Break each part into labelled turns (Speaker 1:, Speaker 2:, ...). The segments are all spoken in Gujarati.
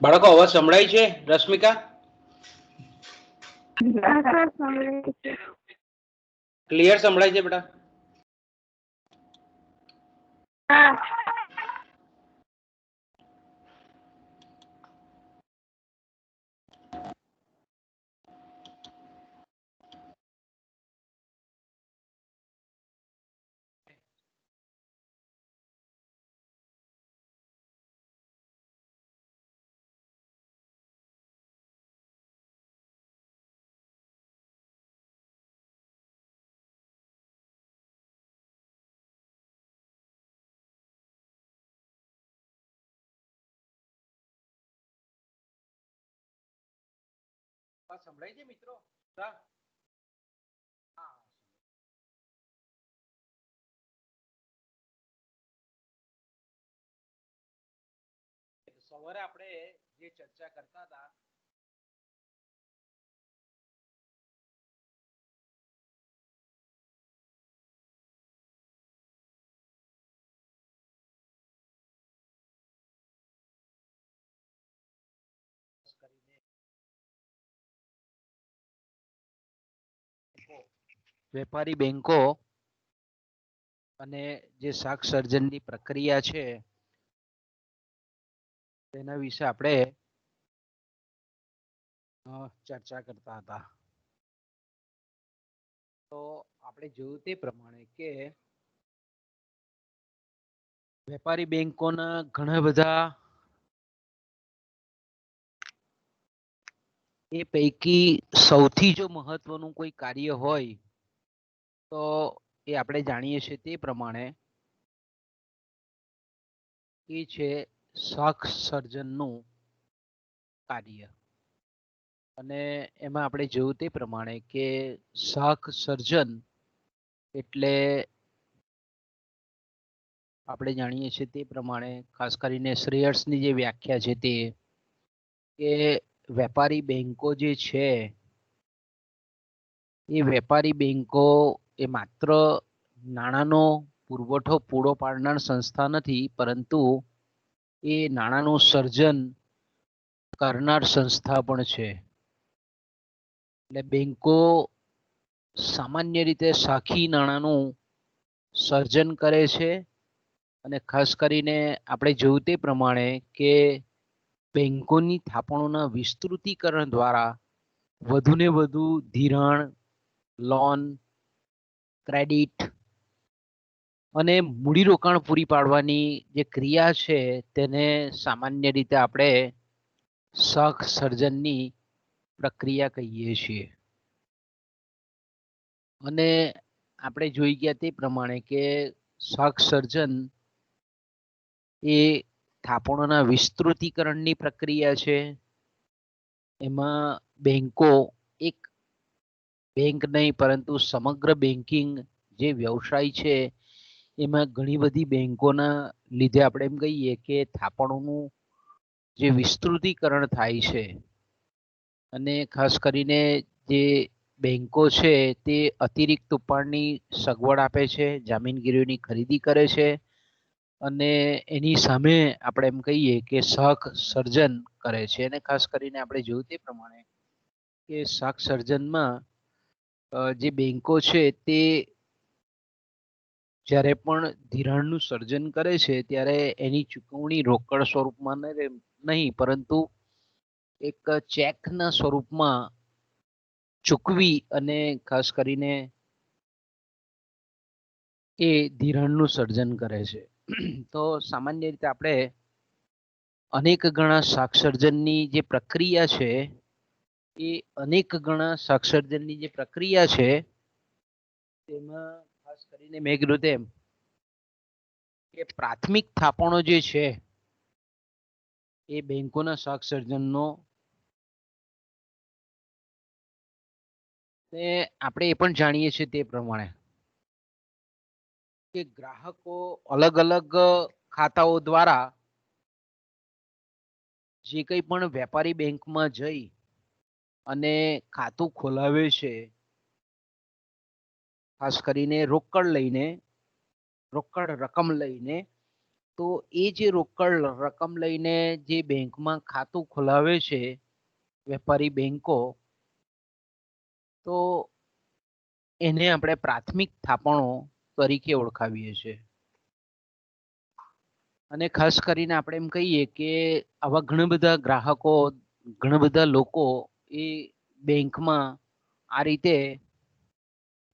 Speaker 1: બાળકો અવાજ સંભળાય છે? રશ્મિકા ક્લિયર સંભળાય છે બેટા? સંભળાય છે મિત્રો? સવારે આપણે જે ચર્ચા કરતા હતા વેપારી બેંકો અને જે શાક સર્જનની પ્રક્રિયા છે તેના વિશે આપણે ચર્ચા કરતા હતા. તો આપણે જોયું તે પ્રમાણે કે વેપારી બેંકોના ઘણા બધા એ પૈકી સૌથી જો મહત્વનું કોઈ કાર્ય હોય તો એ આપણે જાણીએ છીએ તે પ્રમાણે એ છે શાક સર્જનનું કાર્ય. અને એમાં આપણે જોયું તે પ્રમાણે કે શાક સર્જન એટલે આપણે જાણીએ છીએ તે પ્રમાણે ખાસ કરીને શ્રેયર્સની જે વ્યાખ્યા છે તે કે વેપારી બેંકો જે છે એ વેપારી બેંકો એ માત્ર નાણાંનો પુરવઠો પૂરો પાડનાર સંસ્થા નથી, પરંતુ એ નાણાંનું સર્જન કરનાર સંસ્થા પણ છે. એટલે બેંકો સામાન્ય રીતે સાખી નાણાંનું સર્જન કરે છે અને ખાસ કરીને આપણે જોયું તે પ્રમાણે કે બેંકોની થાપણોના વિસ્તૃતીકરણ દ્વારા વધુને વધુ ધિરાણ, લોન, ક્રેડિટ અને મૂડીરોકાણ પૂરી પાડવાની જે ક્રિયા છે તેને સામાન્ય રીતે આપણે શાક સર્જનની પ્રક્રિયા કહીએ છીએ. અને આપણે જોઈ ગયા તે પ્રમાણે કે શાક સર્જન એ થાપણોના વિસ્તૃતીકરણની પ્રક્રિયા છે. એમાં બેંકો એક બેંક નહીં પરંતુ સમગ્ર બેન્કિંગ જે વ્યવસાય છે એમાં ઘણી બધી બેંકોના લીધે આપણે એમ કહીએ કે થાપણોનું જે વિસ્તૃતીકરણ થાય છે અને ખાસ કરીને જે બેંકો છે તે અતિરિક્ત ઉપાડની સગવડ આપે છે, જામીનગીરીઓની ખરીદી કરે છે અને એની સામે આપણે એમ કહીએ કે શાક સર્જન કરે છે. અને ખાસ કરીને આપણે જોયું તે પ્રમાણે કે શાક સર્જનમાં જે બેંકો છે તે જ્યારે પણ ધિરાણનું સર્જન કરે છે ત્યારે એની ચૂકવણી રોકડ સ્વરૂપમાં નહીં પરંતુ એક ચેકના સ્વરૂપમાં ચૂકવી અને ખાસ કરીને એ ધિરાણનું સર્જન કરે છે. તો સામાન્ય રીતે આપણે અનેક ગણા શાક સર્જનની જે પ્રક્રિયા છે એ અનેક ગણા શાક સર્જનની જે પ્રક્રિયા છે તેમાં ખાસ કરીને મેં કીધું તેમ કે પ્રાથમિક થાપણો જે છે એ બેંકોના શાક સર્જનનો આપણે એ પણ જાણીએ છીએ તે પ્રમાણે કે ગ્રાહકો અલગ અલગ ખાતાઓ દ્વારા જે કંઈ પણ વેપારી બેંકમાં જઈ અને ખાતું ખોલાવે છે, ખાસ કરીને રોકડ રકમ લઈને તો એ જે રોકડ રકમ લઈને જે બેંકમાં ખાતું ખોલાવે છે વેપારી બેંકો, તો એને આપણે પ્રાથમિક થાપણો તરીકે ઓળખાવીએ છીએ. અને ખાસ કરીને આપણે એમ કહીએ કે આવા ઘણા બધા ગ્રાહકો, ઘણા બધા લોકો એ બેંકમાં આ રીતે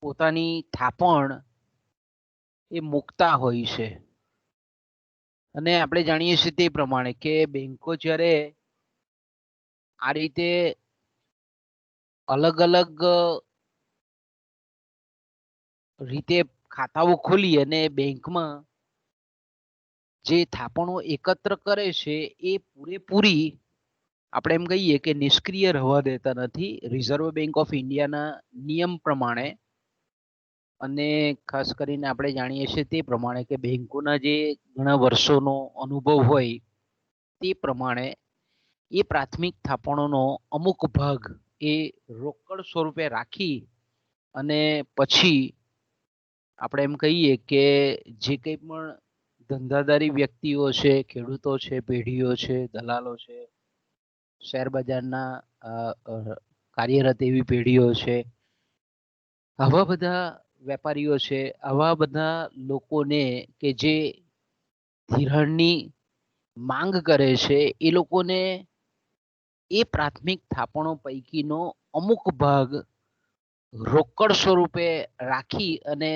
Speaker 1: પોતાની થાપણ એ મૂકતા હોય છે. અને આપણે જાણીએ છીએ તે પ્રમાણે કે બેંકો જ્યારે આ રીતે અલગ અલગ રીતે ખાતાઓ ખોલી અને બેંકમાં જે થાપણો એકત્ર કરે છે એ પૂરેપૂરી આપણે એમ કહીએ કે નિષ્ક્રિય રહેવા દેતા નથી રિઝર્વ બેંક ઓફ ઇન્ડિયાના નિયમ પ્રમાણે. અને ખાસ કરીને આપણે જાણીએ છીએ તે પ્રમાણે કે બેંકોના જે ઘણા વર્ષોનો અનુભવ હોય તે પ્રમાણે એ પ્રાથમિક થાપણોનો અમુક ભાગ એ રોકડ સ્વરૂપે રાખી અને પછી આપણે એમ કહીએ કે જે કંઈ પણ ધંધાદારી વ્યક્તિઓ છે, ખેડૂતો છે, પેઢીઓ છે, દલાલો છે, શેર બજારના કાર્યરત એવી પેઢીઓ છે, આવા બધા વેપારીઓ છે, આવા બધા લોકોને કે જે ધિરાણની માંગ કરે છે, એ લોકોને એ પ્રાથમિક થાપણો પૈકીનો અમુક ભાગ રોકડ સ્વરૂપે રાખી અને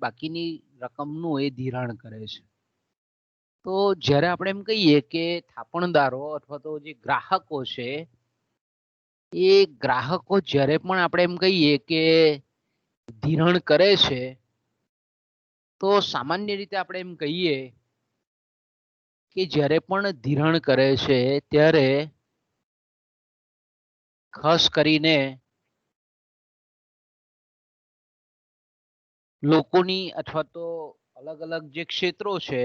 Speaker 1: બાકીની રકમનું એ ધિરાણ કરે છે. તો જ્યારે આપણે એમ કહીએ કે થાપણદારો અથવા તો જે ગ્રાહકો છે, એ ગ્રાહકો જ્યારે પણ આપણે એમ કહીએ કે ધિરાણ કરે છે, તો સામાન્ય રીતે આપણે એમ કહીએ કે જ્યારે પણ ધિરાણ કરે છે ત્યારે ખાસ કરીને લોકોની અથવા તો અલગ અલગ જે ક્ષેત્રો છે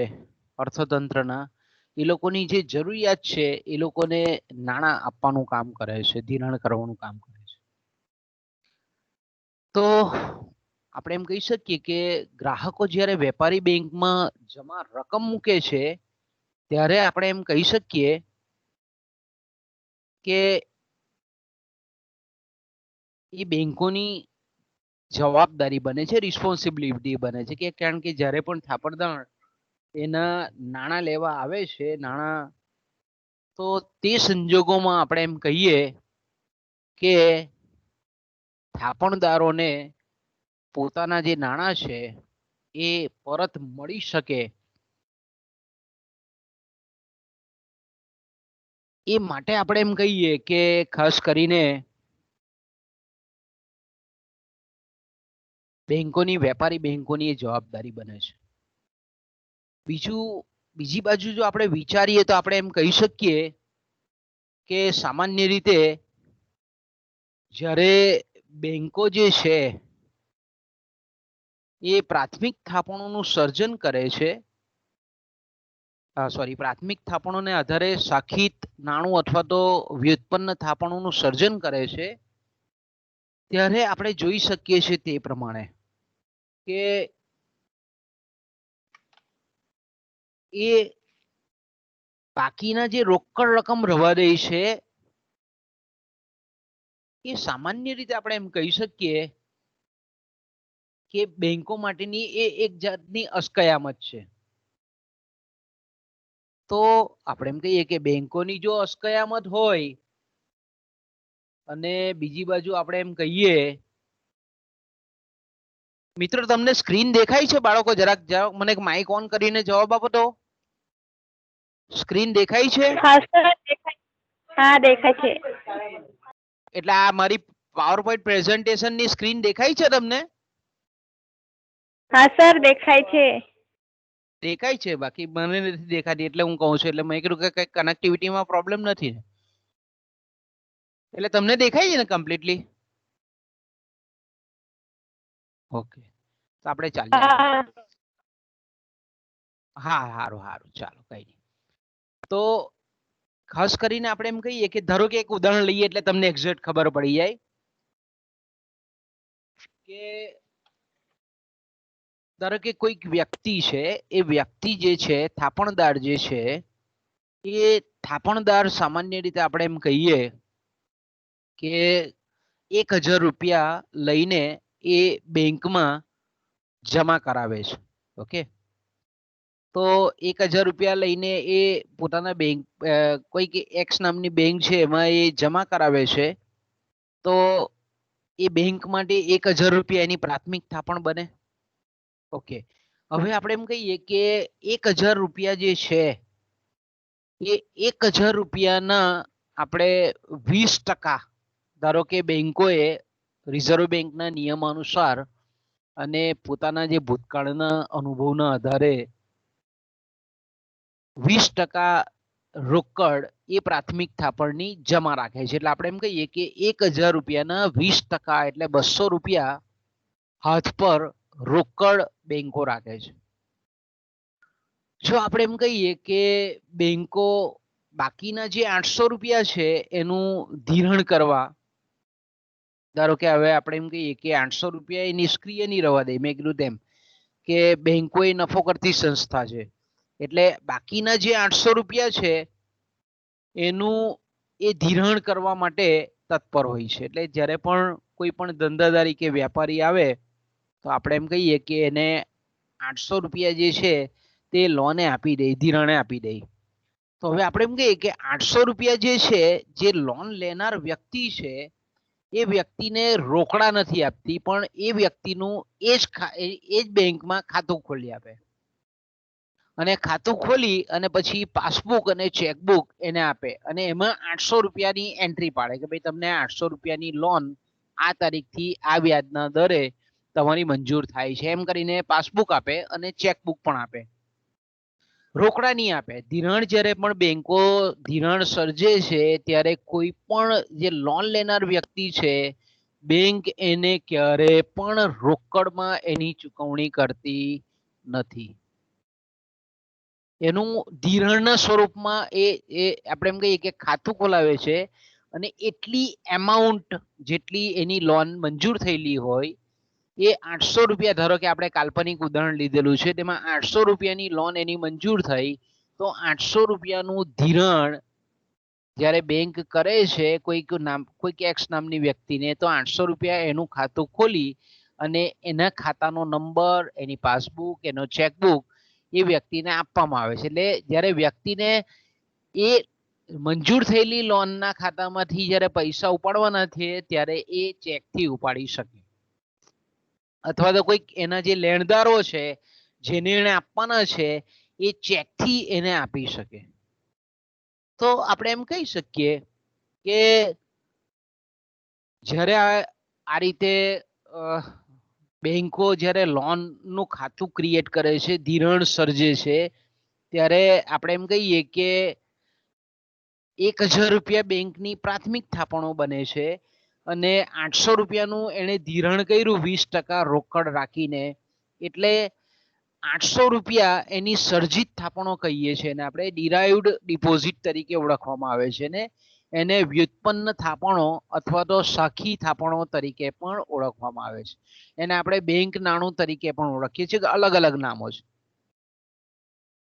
Speaker 1: અર્થતંત્રના, એ લોકોની જે જરૂરિયાત છે એ લોકોને નાણાં આપવાનું કામ કરે છે, ધિરાણ કરવાનું કામ કરે છે. તો આપણે એમ કહી શકીએ કે ગ્રાહકો જ્યારે વેપારી બેંકમાં જમા રકમ મૂકે છે ત્યારે આપણે એમ કહી શકીએ કે એ બેંકોની જવાબદારી બને છે, રિસ્પોન્સિબિલિટી બને છે, કે કારણ કે જ્યારે પણ થાપણદાર એના નાણાં લેવા આવે છે, તો તે સંજોગોમાં આપણે એમ કહીએ કે થાપણદારોને પોતાના જે નાણાં છે એ પરત મળી શકે એ માટે આપણે એમ કહીએ કે ખાસ કરીને વેપારી બેંકોની જવાબદારી બને છે. બીજી બાજુ જો આપણે વિચારીએ તો આપણે એમ કહી શકીએ કે સામાન્ય રીતે જ્યારે બેંકો જે છે એ પ્રાથમિક થાપણોનું સર્જન કરે છે, પ્રાથમિક થાપણોને આધારે શાખિત નાણું અથવા તો વ્યુત્પન્ન થાપણોનું સર્જન કરે છે, ત્યારે આપણે જોઈ શકીએ છીએ તે પ્રમાણે કે એ બાકીના જે રોકડ રકમ રવા દે છે એ સામાન્ય રીતે આપણે એમ કહી શકીએ કે બેંકો માટેની એ એક જાતની અસ્કયામત છે. તો આપણે એમ કહીએ કે બેંકોની જો અસ્કયામત હોય અને બીજી બાજુ આપણે એમ કહીએ, મિત્રો તમને સ્ક્રીન દેખાય છે? બાળકો જરાક મને માઇક ઓન કરીને જવાબ આપો તો. સ્ક્રીન દેખાય છે?
Speaker 2: હા, દેખાય છે.
Speaker 1: એટલે આ મારી પાવરપોઈન્ટ પ્રેઝન્ટેશન ની સ્ક્રીન દેખાય છે તમને?
Speaker 2: હા સર, દેખાય છે.
Speaker 1: દેખાય છે, બાકી મને નથી દેખાતી એટલે હું કહું છું. એટલે મેં કીધું કે કઈ કનેક્ટિવિટીમાં પ્રોબ્લેમ નથી. એટલે તમને દેખાય છે ને કમ્પ્લીટલી? ઓકે, તો આપણે ચાલીએ આગળ. હા, સારું ચાલો, કઈ નહીં. તો ખાસ કરીને આપણે એમ કહીએ કે ધારો કે એક ઉદાહરણ લઈએ એટલે તમને એક્ઝેક્ટ ખબર પડી જાય કે ધારો કે કોઈક વ્યક્તિ છે, એ વ્યક્તિ જે છે થાપણદાર જે છે એ થાપણદાર સામાન્ય રીતે આપણે એમ કહીએ કે 1000 રૂપિયા લઈને એ બેંકમાં જમા કરાવે છે. ઓકે, તો 1000 રૂપિયા લઈને એ પોતાના બેંક કોઈક એક્સ નામની બેંક છે એમાં એ જમા કરાવે છે. તો એ બેંક માટે 1000 રૂપિયા એની પ્રાથમિક થાપણ બને. ઓકે, હવે આપણે એમ કહીએ કે 1000 રૂપિયા જે છે એ 1000 રૂપિયાના આપણે 20%, ધારો કે બેંકોએ રિઝર્વ બેંકના નિયમ અનુસાર અને પોતાના જે ભૂતકાળના અનુભવના આધારે 20% રોકડ એ પ્રાથમિક થાપણની જમા રાખે છે. એટલે આપણે એમ કહીએ કે 1000 રૂપિયાના 20% એટલે 200 રૂપિયા હાથ પર રોકડ બેંકો રાખે છે. જો આપણે એમ કહીએ કે બેંકો બાકીના જે 800 રૂપિયા છે એનું ધિરાણ કરવા, ધારો કે હવે આપણે એમ કહીએ કે 800 રૂપિયા એ નિષ્ક્રિય નહીં રહેવા દે. મેં કીધું તેમ કે બેંકો એ નફો કરતી સંસ્થા છે, એટલે બાકીના જે 800 રૂપિયા છે એનું એ ધિરાણ કરવા માટે તત્પર હોય છે. એટલે જ્યારે પણ કોઈ પણ ધંધાદારી કે વેપારી આવે તો આપણે એમ કહીએ કે એને 800 રૂપિયા જે છે તે લોને આપી દે, ધિરાણે આપી દે. તો હવે આપણે એમ કહીએ કે 800 રૂપિયા જે છે, જે લોન લેનાર વ્યક્તિ છે એ વ્યક્તિને રોકડા નથી આપતી, પણ એ વ્યક્તિનું એ જ બેંકમાં ખાતું ખોલી આપે અને ખાતું ખોલી અને પછી પાસબુક અને ચેકબુક એને આપે અને એમાં 800 રૂપિયાની એન્ટ્રી પાડે કે ભાઈ તમને 800 રૂપિયાની લોન આ તારીખથી આ વ્યાજના દરે તમારી મંજૂર થાય છે, એમ કરીને પાસબુક આપે અને ચેકબુક પણ આપે. રોકડા નહીં આપે. ધિરાણ જ્યારે પણ બેંકો ધિરાણ સર્જે છે ત્યારે કોઈ પણ જે લોન લેનાર વ્યક્તિ છે બેંક એને ક્યારે પણ રોકડમાં એની ચૂકવણી કરતી નથી. એનું ધિરાણના સ્વરૂપમાં એ આપણે એમ કહીએ કે ખાતું ખોલાવે છે અને એટલી એમાઉન્ટ જેટલી એની લોન મંજૂર થયેલી હોય એ 800 રૂપિયા, ધારો કે આપણે કાલ્પનિક ઉદાહરણ લીધેલું છે, તેમાં 800 રૂપિયાની લોન એની મંજૂર થઈ, તો 800 રૂપિયાનું ધિરાણ જ્યારે બેંક કરે છે કોઈક એક્સ નામની વ્યક્તિને, તો 800 રૂપિયા એનું ખાતું ખોલી અને એના ખાતાનો નંબર, એની પાસબુક, એનો ચેકબુક એ વ્યક્તિને આપવામાં આવે છે. એટલે જ્યારે વ્યક્તિને એ મંજૂર થયેલી લોનના ખાતામાંથી જ્યારે પૈસા ઉપાડવાના છે ત્યારે એ ચેકથી ઉપાડી શકે, અથવા તો કોઈક એના જે લેણદારો છે જેને એને આપવાના છે એ ચેકથી એને આપી શકે. તો આપણે એમ કહી શકીએ કે જ્યારે આ રીતે બેંકો જ્યારે લોનનું ખાતું ક્રિએટ કરે છે, ધિરાણ સર્જે છે, ત્યારે આપણે એમ કહીએ કે 1000 રૂપિયા બેંકની પ્રાથમિક થાપણો બને છે અને 800 રૂપિયાનું એને ધિરાણ કર્યું 20% રોકડ રાખીને, એટલે 800 રૂપિયા એની સર્જિત થાપણો કહીએ છીએ અને આપણે ડિરાઇવ્ડ ડિપોઝિટ તરીકે ઓળખવામાં આવે છે ને એને વ્યુત્પન્ન થાપણો અથવા તો સાખી થાપણો તરીકે પણ ઓળખવામાં આવે છે. એને આપણે બેંક નાણું તરીકે પણ ઓળખીએ છીએ, અલગ અલગ નામો છે.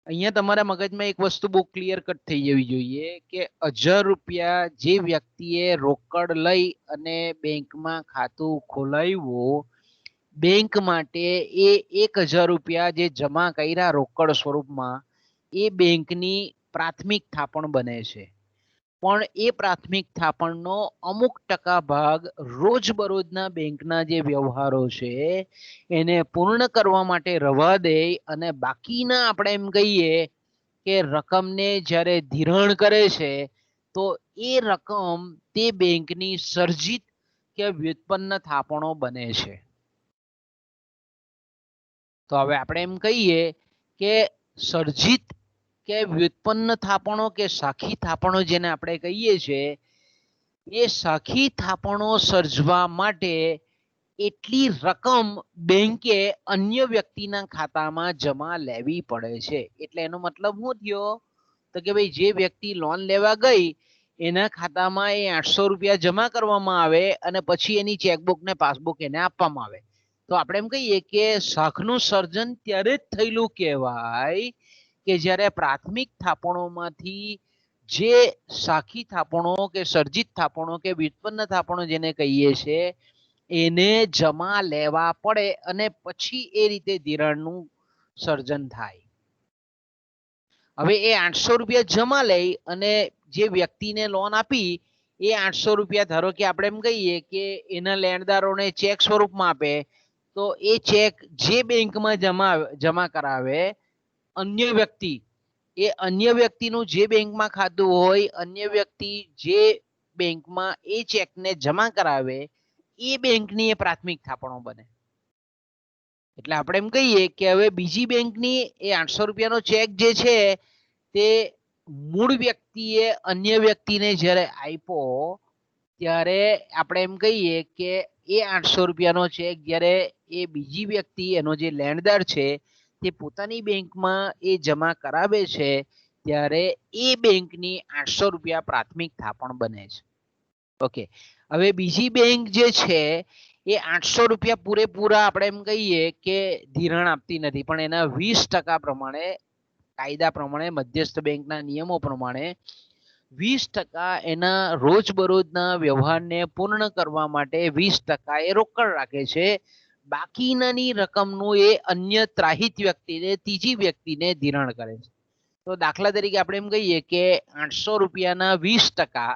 Speaker 1: અહીંયા તમારા મગજમાં એક વસ્તુ બહુ ક્લિયર કટ થઈ જવી જોઈએ કે 1000 રૂપિયા જે વ્યક્તિએ રોકડ લઈ અને બેંકમાં ખાતું ખોલાવ્યું, બેંક માટે એ 1000 રૂપિયા જે જમા કર્યા રોકડ સ્વરૂપમાં એ બેંકની પ્રાથમિક થાપણ બને છે. પણ એ પ્રાથમિક થાપણનો અમુક ટકા ભાગ રોજબરોજના બેંકના જે વ્યવહારો છે એને પૂર્ણ કરવા માટે રવા દે અને બાકીના આપણે એમ કહીએ કે રકમને જ્યારે ધિરાણ કરે છે તો એ રકમ તે બેંકની સર્જિત કે વ્યુત્પન્ન થાપણો બને છે. તો હવે આપણે એમ કહીએ કે સર્જિત કે વ્યુત્પન્ન થાપણો કે સાખી થાપણો જેને આપણે કહીએ છીએ, એ સાખી થાપણો સર્જવા માટે એટલી રકમ બેંકે અન્ય વ્યક્તિના ખાતામાં જમા લેવી પડે છે. એટલે એનો મતલબ શું થયો તો કે ભાઈ જે વ્યક્તિ લોન લેવા ગઈ એના ખાતામાં એ 800 રૂપિયા જમા કરવામાં આવે અને પછી એની ચેકબુક ને પાસબુક એને આપવામાં આવે. તો આપણે એમ કહીએ કે શાખનું સર્જન ત્યારે જ થયેલું કહેવાય કે જ્યારે પ્રાથમિક થાપણોમાંથી જે શાખી થાપણો કે સર્જિત થાપણો કે વ્યુત્પન્ન થાપણો જેને કહીએ છીએ એને જમા લેવા પડે અને પછી એ રીતે ધિરાણનું સર્જન થાય. હવે એ 800 રૂપિયા જમા લઈ અને જે વ્યક્તિને લોન આપી એ 800 રૂપિયા ધારો કે આપણે એમ કહીએ કે એના લેણદારોને ચેક સ્વરૂપમાં આપે તો એ ચેક જે બેંકમાં જમા કરાવે અન્ય વ્યક્તિ એ અન્ય વ્યક્તિનું જે બેંકમાં ખાતું હોય અન્ય વ્યક્તિ જે બેંકમાં એ ચેકને જમા કરાવે એ બેંકની એ પ્રાથમિક થાપણો બને. એટલે આપણે એમ કહીએ કે હવે બીજી બેંકની એ 800 રૂપિયાનો ચેક જે છે તે મૂળ વ્યક્તિએ અન્ય વ્યક્તિને જ્યારે આપ્યો ત્યારે આપણે એમ કહીએ કે એ 800 રૂપિયાનો ચેક જ્યારે એ બીજી વ્યક્તિ એનો જે લેણદાર છે તે પોતાની બેંકમાં એ જમા કરાવે છે ત્યારે એ બેંકની 800 રૂપિયા પ્રાથમિક થાપણ બને છે. ઓકે, હવે બીજી બેંક જે છે એ 800 રૂપિયા પૂરેપૂરા આપણે એમ કહીએ કે ધિરાણ આપતી નથી પણ એના 20% પ્રમાણે કાયદા પ્રમાણે મધ્યસ્થ બેંકના નિયમો પ્રમાણે 20% એના રોજબરોજના વ્યવહારને પૂર્ણ કરવા માટે 20% એ રોકડ રાખે છે. બાકીનાની રકમનું એ અન્ય ત્રાહિત વ્યક્તિને ત્રીજી વ્યક્તિને ધિરાણ કરે છે. તો દાખલા તરીકે આપણે એમ કહીએ કે 800 રૂપિયાના 20%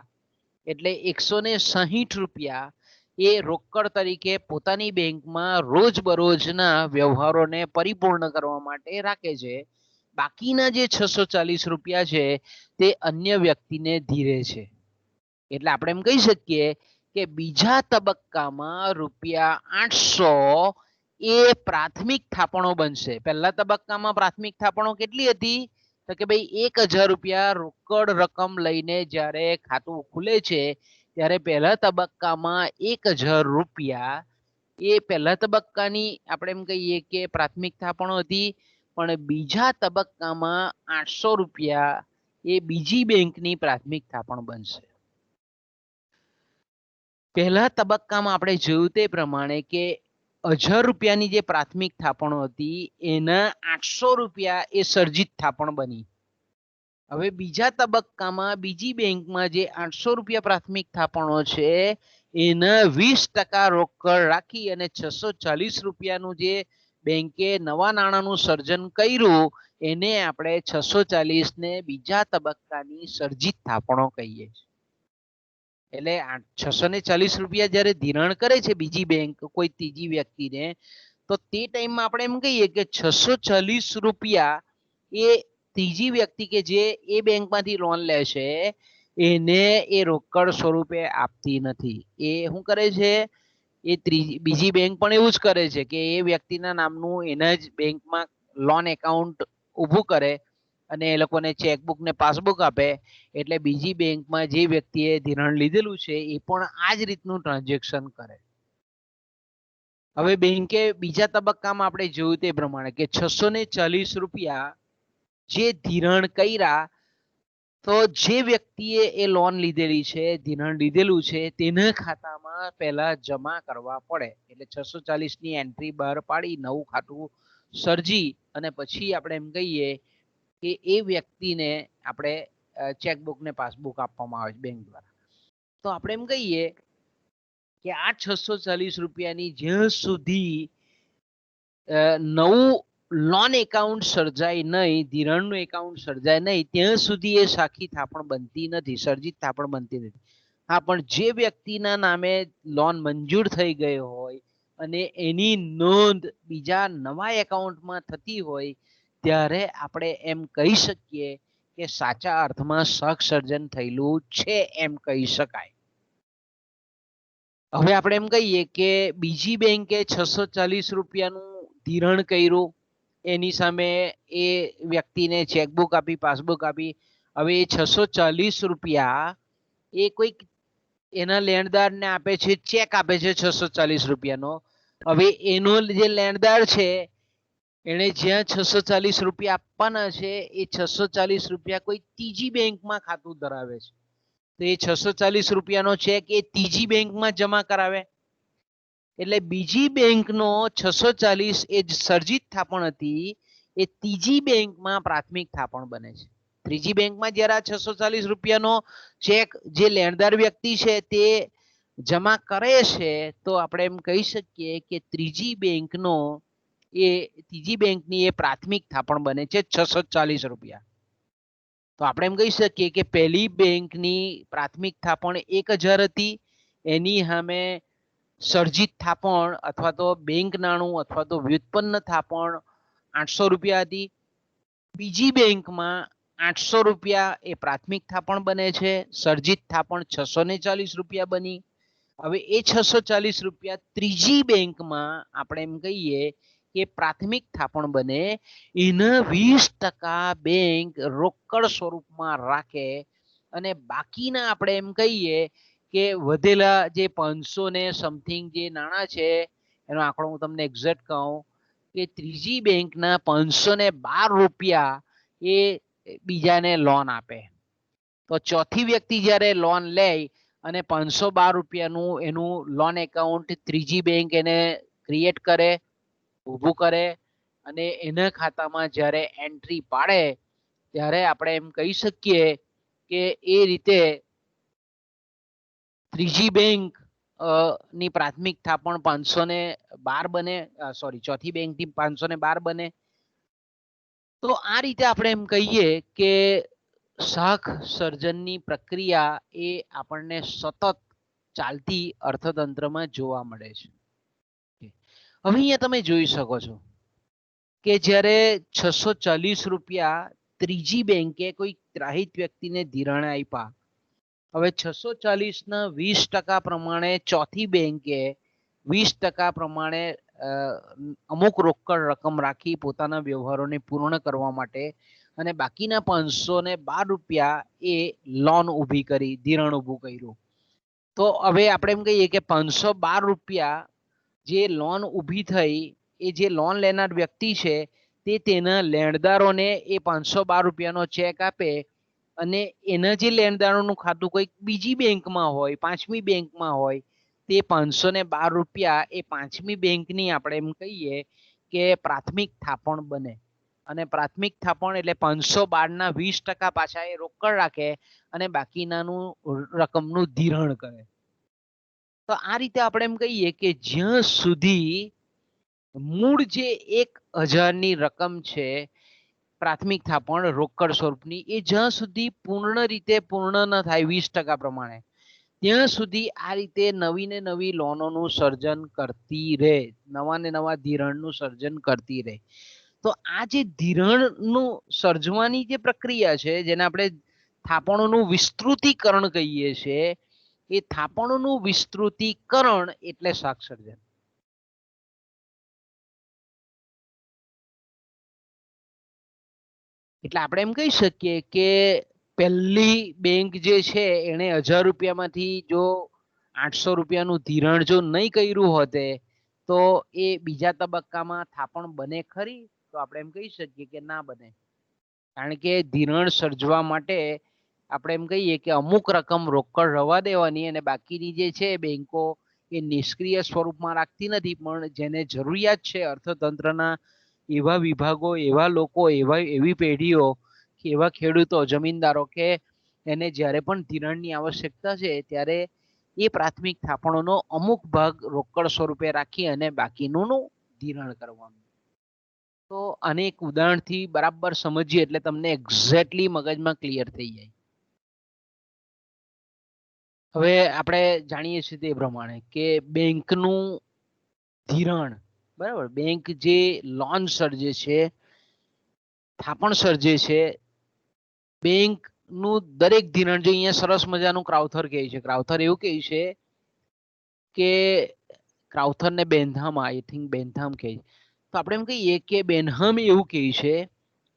Speaker 1: એટલે 160 રૂપિયા એ રોકડ તરીકે પોતાની બેંકમાં રોજબરોજના વ્યવહારોને પરિપૂર્ણ કરવા માટે રાખે છે. બાકીના જે 640 રૂપિયા છે તે અન્ય વ્યક્તિને ધીરે છે. એટલે આપણે એમ કહી શકીએ કે બીજા તબક્કામાં રૂપિયા 800 એ પ્રાથમિક થાપણો બનશે. પહેલા તબક્કામાં પ્રાથમિક થાપણો કેટલી હતી તો કે ભાઈ 1000 રૂપિયા રોકડ રકમ લઈને જ્યારે ખાતું ખુલે છે ત્યારે પહેલા તબક્કામાં 1000 રૂપિયા એ પહેલા તબક્કાની આપણે એમ કહીએ કે પ્રાથમિક થાપણો હતી પણ બીજા તબક્કામાં 800 રૂપિયા એ બીજી બેંકની પ્રાથમિક થાપણ બનશે. પહેલા તબક્કામાં આપણે જોયું તે પ્રમાણે કે 1000 રૂપિયાની જે પ્રાથમિક થાપણો હતી એના 800 રૂપિયા એ સર્જિત થાપણ બની. હવે બીજા તબક્કામાં બીજી બેંકમાં જે 800 રૂપિયા પ્રાથમિક થાપણો છે એના 20% રોકડ રાખી અને 640 રૂપિયાનું જે બેંકે નવા નાણાંનું સર્જન કર્યું એને આપણે 640 ને બીજા તબક્કાની સર્જિત થાપણો કહીએ છીએ. એટલે 640 રૂપિયા જ્યારે ધિરાણ કરે છે બીજી બેંક કોઈ ત્રીજી વ્યક્તિને તો તે ટાઈમમાં આપણે એમ કહીએ કે 640 રૂપિયા એ ત્રીજી વ્યક્તિ કે જે એ બેંકમાંથી લોન લે છે એને એ રોકડ સ્વરૂપે આપતી નથી. એ શું કરે છે એ બીજી બેંક પણ એવું જ કરે છે કે એ વ્યક્તિના નામનું એના જ બેંકમાં લોન એકાઉન્ટ ઊભું કરે અને એ લોકોને ચેકબુક ને પાસબુક આપે એટલે બીજી બેંકમાં જે વ્યક્તિએ ધિરાણ લીધેલું છે એ પણ આ જ રીતનું ટ્રાન્ઝેક્શન કરે. હવે બેંકે બીજા તબક્કામાં આપણે જોયું તે પ્રમાણે કે 640 રૂપિયા જે ધિરાણ કર્યા તો જે વ્યક્તિએ એ લોન લીધેલી છે ધિરાણ લીધેલું છે તેના ખાતામાં પહેલા જમા કરવા પડે. એટલે 640 ની એન્ટ્રી બહાર પાડી નવું ખાતું સર્જી અને પછી આપણે એમ કહીએ કે એ વ્યક્તિને આપણે ચેકબુક ને પાસબુક આપવામાં આવે છે બેંક દ્વારા. તો આપણે એમ કહીએ કે આ 640 રૂપિયાની જ્યાં સુધી નવું લોન એકાઉન્ટ સર્જાય નહીં ધિરાણનું એકાઉન્ટ સર્જાય નહીં ત્યાં સુધી એ સાખી થાપણ બનતી નથી સર્જિત થાપણ બનતી નથી. હા પણ જે વ્યક્તિના નામે લોન મંજૂર થઈ ગઈ હોય અને એની નોંધ બીજા નવા એકાઉન્ટમાં થતી હોય ત્યારે આપણે એમ કહી શકીએ કે સાચા અર્થમાં શક સર્જન થયેલું છે એમ કહી શકાય. હવે આપણે એમ કહીએ કે બીજી બેંકે 640 રૂપિયાનું ધિરાણ કર્યું એની સામે એ વ્યક્તિને ચેકબુક આપી પાસબુક આપી. હવે એ 640 રૂપિયા એ કોઈક એના લેણદારને આપે છે ચેક આપે છે 640 રૂપિયાનો. હવે એનો જે લેણદાર છે એને જ્યાં 640 રૂપિયા આપવાના છે એ 640 રૂપિયા કોઈ ત્રીજી બેંકમાં ખાતું ધરાવે છે તો એ 640 રૂપિયાનો ચેક એ ત્રીજી બેંકમાં જમા કરાવે એટલે બીજી બેંકનો 640 એ સર્જિત થાપણ હતી, એ ત્રીજી બેંકમાં પ્રાથમિક થાપણ બને છે. ત્રીજી બેંકમાં જ્યારે 640 રૂપિયાનો ચેક જે લેણદાર વ્યક્તિ છે તે જમા કરે છે, તો આપણે એમ કહી શકીએ કે ત્રીજી બેંકની એ પ્રાથમિક થાપણ બને છે 640 રૂપિયા. તો આપણે એમ કહી શકીએ કે પહેલી બેંકની પ્રાથમિક થાપણ 1000 હતી, એની સામે સર્જિત થાપણ અથવા તો બેંક નાણું અથવા તો વ્યુત્પન્ન થાપણ 800 રૂપિયા હતી. બીજી બેંકમાં 800 રૂપિયા એ પ્રાથમિક થાપણ બને છે, સર્જિત થાપણ 640 રૂપિયા બની. હવે એ 640 રૂપિયા ત્રીજી બેંકમાં આપણે એમ કહીએ કે પ્રાથમિક થાપણ બને, એના 20% બેંક રોકડ સ્વરૂપમાં રાખે અને બાકીના આપણે એમ કહીએ કે વધેલા જે 500 ને સમથિંગ જે નાણાં છે, એનો આંકડો હું તમને એક્ઝેક્ટ કહું કે ત્રીજી બેંકના 512 રૂપિયા એ બીજાને લોન આપે. તો ચોથી વ્યક્તિ જ્યારે લોન લે અને 512 રૂપિયાનું એનું લોન એકાઉન્ટ ત્રીજી બેંક એને ક્રિએટ કરે, ઊભું કરે અને એના ખાતામાં જ્યારે એન્ટ્રી પાડે ત્યારે આપણે એમ કહી શકીએ કે એ રીતે ત્રીજી બેંક ની પ્રાથમિક થાપણ 512 બને, ચોથી બેંકની 512 બને. તો આ રીતે આપણે એમ કહીએ કે શાખ સર્જનની પ્રક્રિયા એ આપણને સતત ચાલતી અર્થતંત્રમાં જોવા મળે છે. હવે અહીંયા તમે જોઈ શકો છો કે જ્યારે 640 રૂપિયા ત્રીજી બેંકે કોઈ ત્રાહિત વ્યક્તિને ધિરાણ આપ્યા, હવે 640 ના 20% પ્રમાણે ચોથી બેંકે 20% પ્રમાણે અમુક રોકડ રકમ રાખી પોતાના વ્યવહારોને પૂર્ણ કરવા માટે અને બાકીના 512 રૂપિયા એ લોન ઊભી કરી, ધિરાણ ઊભું કર્યું. તો હવે આપણે એમ કહીએ કે 512 રૂપિયા જે લોન ઊભી થઈ, એ જે લોન લેનાર વ્યક્તિ છે તે તેના લેણદારોને એ 512 રૂપિયાનો ચેક આપે અને એના જે લેણદારોનું ખાતું કોઈક બીજી બેંકમાં હોય, પાંચમી બેંકમાં હોય, તે 512 રૂપિયા એ પાંચમી બેંકની આપણે એમ કહીએ કે પ્રાથમિક થાપણ બને. અને પ્રાથમિક થાપણ એટલે 512ના 20% પાછા એ રોકડ રાખે અને બાકીનાનું રકમનું ધિરાણ કરે. તો આ રીતે આપણે એમ કહીએ કે જ્યાં સુધી મૂળ જે 1000ની રકમ છે પ્રાથમિક થાપણ રોકડ સ્વરૂપની, એ જ્યાં સુધી પૂર્ણ રીતે પૂર્ણ ન થાય 20% પ્રમાણે, ત્યાં સુધી આ રીતે નવી ને નવી લોનોનું સર્જન કરતી રહે, નવા ને નવા ધિરાણનું સર્જન કરતી રહે. તો આ જે ધિરાણનું સર્જવાની જે પ્રક્રિયા છે, જેને આપણે થાપણોનું વિસ્તૃતીકરણ કહીએ છીએ, એ થાપણોનું વિસ્તૃતીકરણ એટલે શાખ સર્જન. એટલે આપણે એમ કહી શકીએ કે પહેલી બેંક જે છે એને 1000 રૂપિયામાંથી જો 800 રૂપિયાનું ધિરાણ જો નહીં કર્યું હોતે તો એ બીજા તબક્કામાં થાપણ બને ખરી? તો આપણે એમ કહી શકીએ કે ના બને. કારણ કે ધિરાણ સર્જવા માટે આપણે એમ કહીએ કે અમુક રકમ રોકડ રવા દેવાની અને બાકીની જે છે બેંકો એ નિષ્ક્રિય સ્વરૂપમાં રાખતી નથી, પણ જેને જરૂરિયાત છે અર્થતંત્રના એવા વિભાગો, એવા લોકો, એવી પેઢીઓ, એવા ખેડૂતો, જમીનદારો કે એને જ્યારે પણ ધિરાણની આવશ્યકતા છે ત્યારે એ પ્રાથમિક થાપણોનો અમુક ભાગ રોકડ સ્વરૂપે રાખી અને બાકીનું ધિરાણ કરવાનું. તો આને એક ઉદાહરણથી બરાબર સમજીએ એટલે તમને એક્ઝેક્ટલી મગજમાં ક્લિયર થઈ જાય. હવે આપણે જાણીએ છીએ તે પ્રમાણે કે બેંકનું ધિરાણ, બરાબર, બેંક જે લોન સર્જે છે, થાપણ સર્જે છે, બેંકનું દરેક ધિરાણ, જો અહીંયા સરસ મજાનું ક્રાઉથર કહે છે, ક્રાઉથર એવું કહે છે કે ક્રાઉથરને બેન્થામ, આઈ થિંક બેન્થામ કહે, તો આપણે એમ કહીએ કે બેન્થામ એવું કહે છે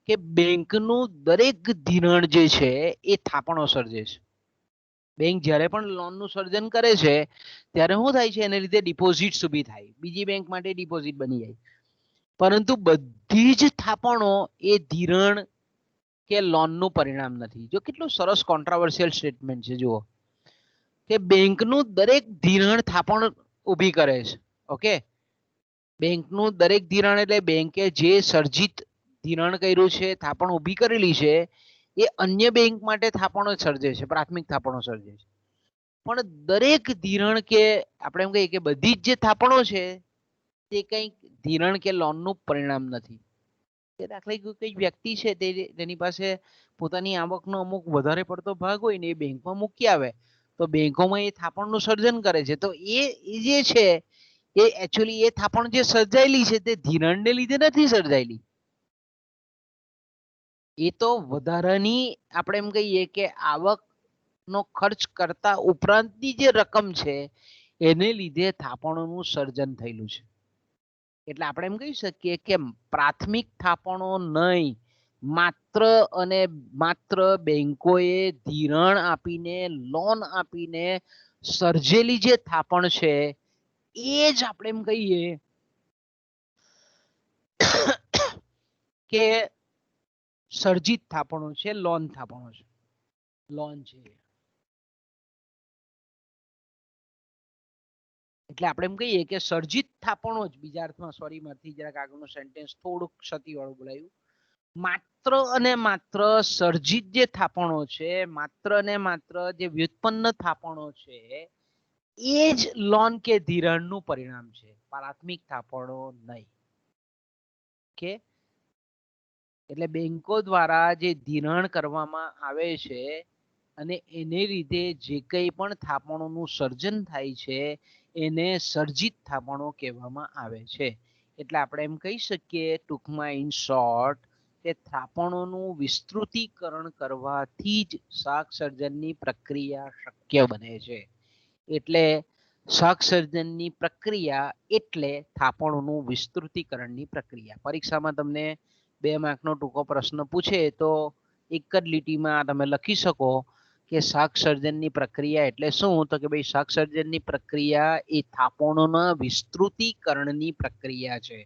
Speaker 1: કે બેંકનું દરેક ધિરાણ જે છે એ થાપણો સર્જે છે. બેંક જ્યારે પણ લોનનું સર્જન કરે છે ત્યારે શું થાય છે, એને લીધે ડિપોઝિટ્સ ઊભી થાય, બીજી બેંક માટે ડિપોઝિટ બની જાય. પરંતુ બધી જ થાપણો એ ધિરાણ કે લોનનું પરિણામ નથી. જો કેટલું સરસ કોન્ટ્રાવર્સિયલ સ્ટેટમેન્ટ છે જુઓ, કે બેંકનું દરેક ધિરાણ થાપણ ઊભી કરે છે, ઓકે, બેંકનું દરેક ધિરાણ એટલે બેંકે જે સર્જિત ધિરાણ કર્યું છે, થાપણ ઊભી કરેલી છે, એ અન્ય બેંક માટે થાપણો સર્જે છે, પ્રાથમિક થાપણો સર્જે છે. પણ દરેક ધિરાણ કે આપણે એમ કહીએ કે બધી જ જે થાપણો છે તે કંઈક ધિરાણ કે લોનનું પરિણામ નથી. દાખલા કોઈ વ્યક્તિ છે તેની પાસે પોતાની આવકનો અમુક વધારે પડતો ભાગ હોય ને એ બેંકમાં મૂકી આવે તો બેંકોમાં એ થાપણનું સર્જન કરે છે. તો એ જે છે એ એકચ્યુઅલી એ થાપણ જે સર્જાયેલી છે તે ધિરાણને લીધે નથી સર્જાયેલી. એ તો વધારાની આપણે એમ કહીએ કે આવકનો ખર્ચ કરતા ઉપરાંતની જે રકમ છે એને લીધે થાપણોનું સર્જન થયેલું છે. એટલે આપણે એમ કહી શકીએ કે પ્રાથમિક થાપણો નહીં, માત્ર અને માત્ર બેંકોએ ધિરાણ આપીને, લોન આપીને સર્જેલી જે થાપણ છે એ જ આપણે એમ કહીએ કે સર્જિત થાપણો છે, લોન થાપણો છે, લોન છે. એટલે આપણે એમ કહીએ કે સર્જિત થાપણો જ, બીજા અર્થમાં સોરી મારથી જરાક આગળનું સેન્ટેન્સ થોડુંક ક્ષતિવાળું બોલાયું. માત્ર અને માત્ર સર્જિત જે થાપણો છે, માત્ર અને માત્ર જે વ્યુત્પન્ન થાપણો છે એ જ લોન કે ધિરાણનું પરિણામ છે, પ્રાથમિક થાપણો નહીં. કે એટલે બેંકો દ્વારા જે ધિરાણ કરવામાં આવે છે અને એને લીધે જે કંઈ પણ થાપણોનું સર્જન થાય છે એને સર્જિત થાપણો કહેવામાં આવે છે. એટલે આપણે એમ કહી શકીએ ટૂંકમાં ઇન શોર્ટ કે થાપણોનું વિસ્તૃતીકરણ કરવાથી જ શાક સર્જનની પ્રક્રિયા શક્ય બને છે. એટલે શાક સર્જનની પ્રક્રિયા એટલે થાપણોનું વિસ્તૃતીકરણની પ્રક્રિયા. પરીક્ષામાં તમને 2 માર્કનો ટૂંકો પ્રશ્ન પૂછે તો એક જ લીટીમાં તમે લખી શકો કે શાક સર્જનની પ્રક્રિયા એટલે શું? તો કે ભાઈ શાક સર્જનની પ્રક્રિયા એ થાપણોના વિસ્તૃતીકરણની પ્રક્રિયા છે.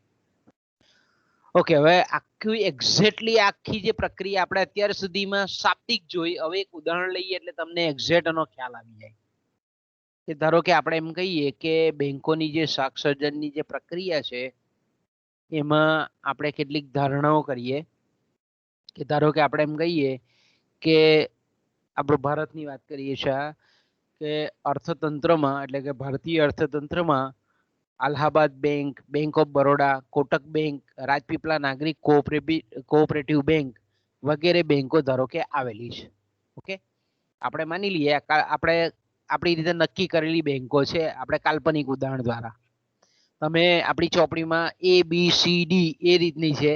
Speaker 1: ઓકે, હવે આખી એક્ઝેક્ટલી આખી જે પ્રક્રિયા આપણે અત્યાર સુધીમાં શાબ્દિક જોઈ, હવે એક ઉદાહરણ લઈએ એટલે તમને એક્ઝેક્ટ એનો ખ્યાલ આવી જાય. કે ધારો કે આપણે એમ કહીએ કે બેંકોની જે શાક સર્જનની જે પ્રક્રિયા છે એમાં આપણે કેટલીક ધારણાઓ કરીએ કે ધારો કે આપણે એમ કહીએ કે આપણું ભારતની વાત કરીએ છીએ કે અર્થતંત્રમાં એટલે કે ભારતીય અર્થતંત્રમાં Allahabad bank, bank of Baroda, Kotak bank, Rajpipla નાગરિક કોઓપરેટિવ બેંક વગેરે બેંકો ધારો કે આવેલી છે. ઓકે, આપણે માની લઈએ આપણે આપણી રીતે નક્કી કરેલી બેંકો છે, આપણે કાલ્પનિક ઉદાહરણ દ્વારા. તમે આપણી ચોપડીમાં ABCD એ રીતની છે,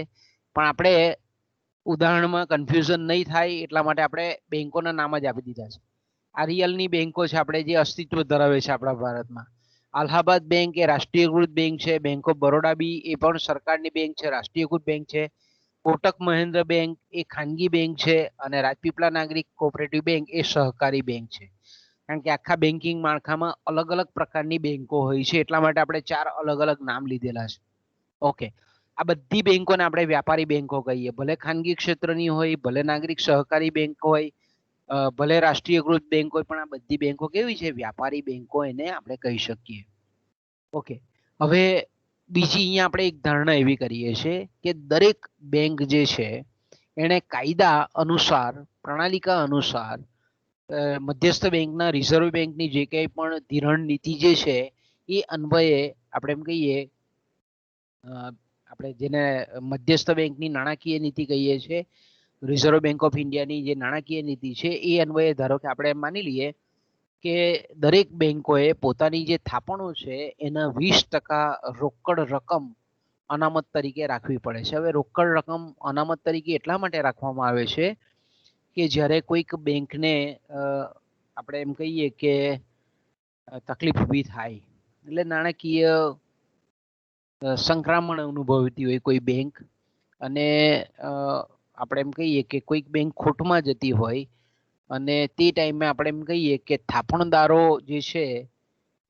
Speaker 1: પણ આપણે ઉદાહરણમાં કન્ફ્યુઝન નહીં થાય એટલા માટે આપણે બેંકોના નામ જ આપી દીધા છે. આ રિયલની બેંકો છે આપણે જે અસ્તિત્વ ધરાવે છે આપણા ભારતમાં. અલ્હાબાદ બેંક એ રાષ્ટ્રીયકૃત બેંક છે, બેંક ઓફ બરોડા બી એ પણ સરકારની બેંક છે, રાષ્ટ્રીયકૃત બેંક છે. કોટક મહિન્દ્ર બેંક એ ખાનગી બેંક છે અને રાજપીપળા નાગરિક કોઓપરેટિવ બેંક એ સહકારી બેંક છે. કારણ કે આખા બેન્કિંગ માળખામાં અલગ અલગ પ્રકારની બેંકો હોય છે એટલા માટે આપણે 4 અલગ અલગ નામ લીધેલા છે. ઓકે, આ બધી બેંકોને આપણે વ્યાપારી બેંકો કહીએ, ભલે ખાનગી ક્ષેત્રની હોય, ભલે નાગરિક સહકારી બેંક હોય, ભલે રાષ્ટ્રીયકૃત બેંક હોય, પણ આ બધી બેંકો કેવી છે? વ્યાપારી બેંકો એને આપણે કહી શકીએ. ઓકે, હવે બીજી અહીંયા આપણે એક ધારણા એવી કરીએ છીએ કે દરેક બેંક જે છે એને કાયદા અનુસાર, પ્રણાલિકા અનુસાર મધ્યસ્થ બેંકના રિઝર્વ બેંકની જે કંઈ પણ ધિરાણ નીતિ જે છે એ અન્વયે આપણે એમ કહીએ આપણે જેને મધ્યસ્થ બેંકની નાણાકીય નીતિ કહીએ છીએ, રિઝર્વ બેંક ઓફ ઇન્ડિયાની જે નાણાકીય નીતિ છે એ અન્વયે ધારો કે આપણે માની લઈએ કે દરેક બેંકોએ પોતાની જે થાપણો છે એના 20% રોકડ રકમ અનામત તરીકે રાખવી પડે છે. હવે રોકડ રકમ અનામત તરીકે એટલા માટે રાખવામાં આવે છે કે જ્યારે કોઈક બેંકને આપણે એમ કહીએ કે તકલીફ ઊભી થાય એટલે નાણાકીય સંક્રમણ અનુભવતી હોય કોઈ બેંક અને આપણે એમ કહીએ કે કોઈક બેંક ખોટમાં જતી હોય અને તે ટાઈમે આપણે એમ કહીએ કે થાપણદારો જે છે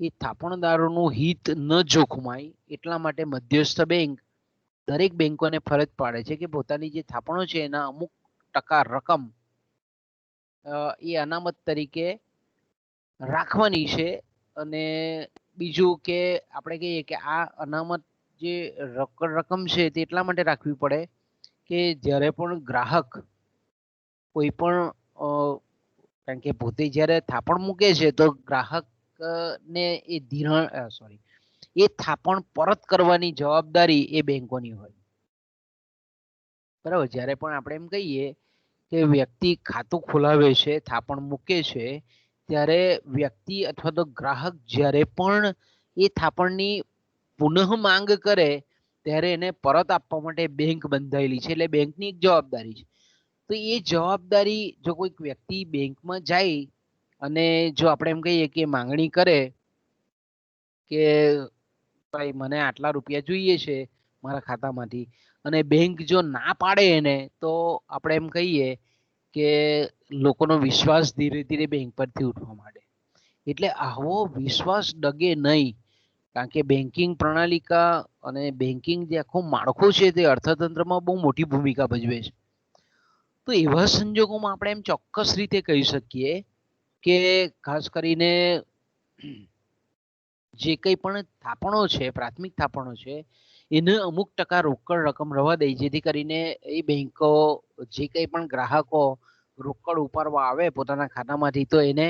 Speaker 1: એ થાપણદારોનું હિત ન જોખમાય એટલા માટે મધ્યસ્થ બેંક દરેક બેંકોને ફરજ પાડે છે કે પોતાની જે થાપણો છે એના અમુક ટકા રકમ એ અનામત તરીકે રાખવાની છે અને બીજું કે આપણે કહીએ કે આ અનામત જે રોકડ રકમ છે તે એટલા માટે રાખવી પડે કે જ્યારે પણ ગ્રાહક કોઈ પણ કારણ કે પોતે જ્યારે થાપણ મૂકે છે તો ગ્રાહક ને એ ધિરાણ સોરી એ થાપણ પરત કરવાની જવાબદારી એ બેંકોની હોય. બરાબર. જ્યારે પણ આપણે એમ કહીએ કે વ્યક્તિ ખાતું ખોલાવે છે, થાપણ મૂકે છે, ત્યારે વ્યક્તિ અથવા તો ગ્રાહક જ્યારે પણ એ થાપણની પુનઃ માંગ કરે ત્યારે એને પરત આપવા માટે બેંક બંધાયેલી છે, એટલે બેંકની એક જવાબદારી છે. તો એ જવાબદારી જો કોઈક વ્યક્તિ બેંકમાં જાય અને જો આપણે એમ કહીએ કે માંગણી કરે કે ભાઈ મને આટલા રૂપિયા જોઈએ છે મારા ખાતામાંથી, અને બેંક જો ના પાડે એને, તો આપણે એમ કહીએ કે લોકોનો વિશ્વાસ ધીરે ધીરે બેંક પરથી ઉઠવા માંડે. એટલે આવો વિશ્વાસ ડગે નહીં, કારણ કે બેન્કિંગ પ્રણાલિકા અને બેન્કિંગ જે આખું માળખું છે તે અર્થતંત્રમાં બહુ મોટી ભૂમિકા ભજવે છે. તો એવા સંજોગોમાં આપણે એમ ચોક્કસ રીતે કહી શકીએ કે ખાસ કરીને જે કંઈ પણ થાપણો છે, પ્રાથમિક થાપણો છે, એને અમુક ટકા રોકડ રકમ રવા દે, જેથી કરીને એ બેંકો જે કંઈ પણ ગ્રાહકો રોકડ ઉપાડવા આવે પોતાના ખાતામાંથી તો એને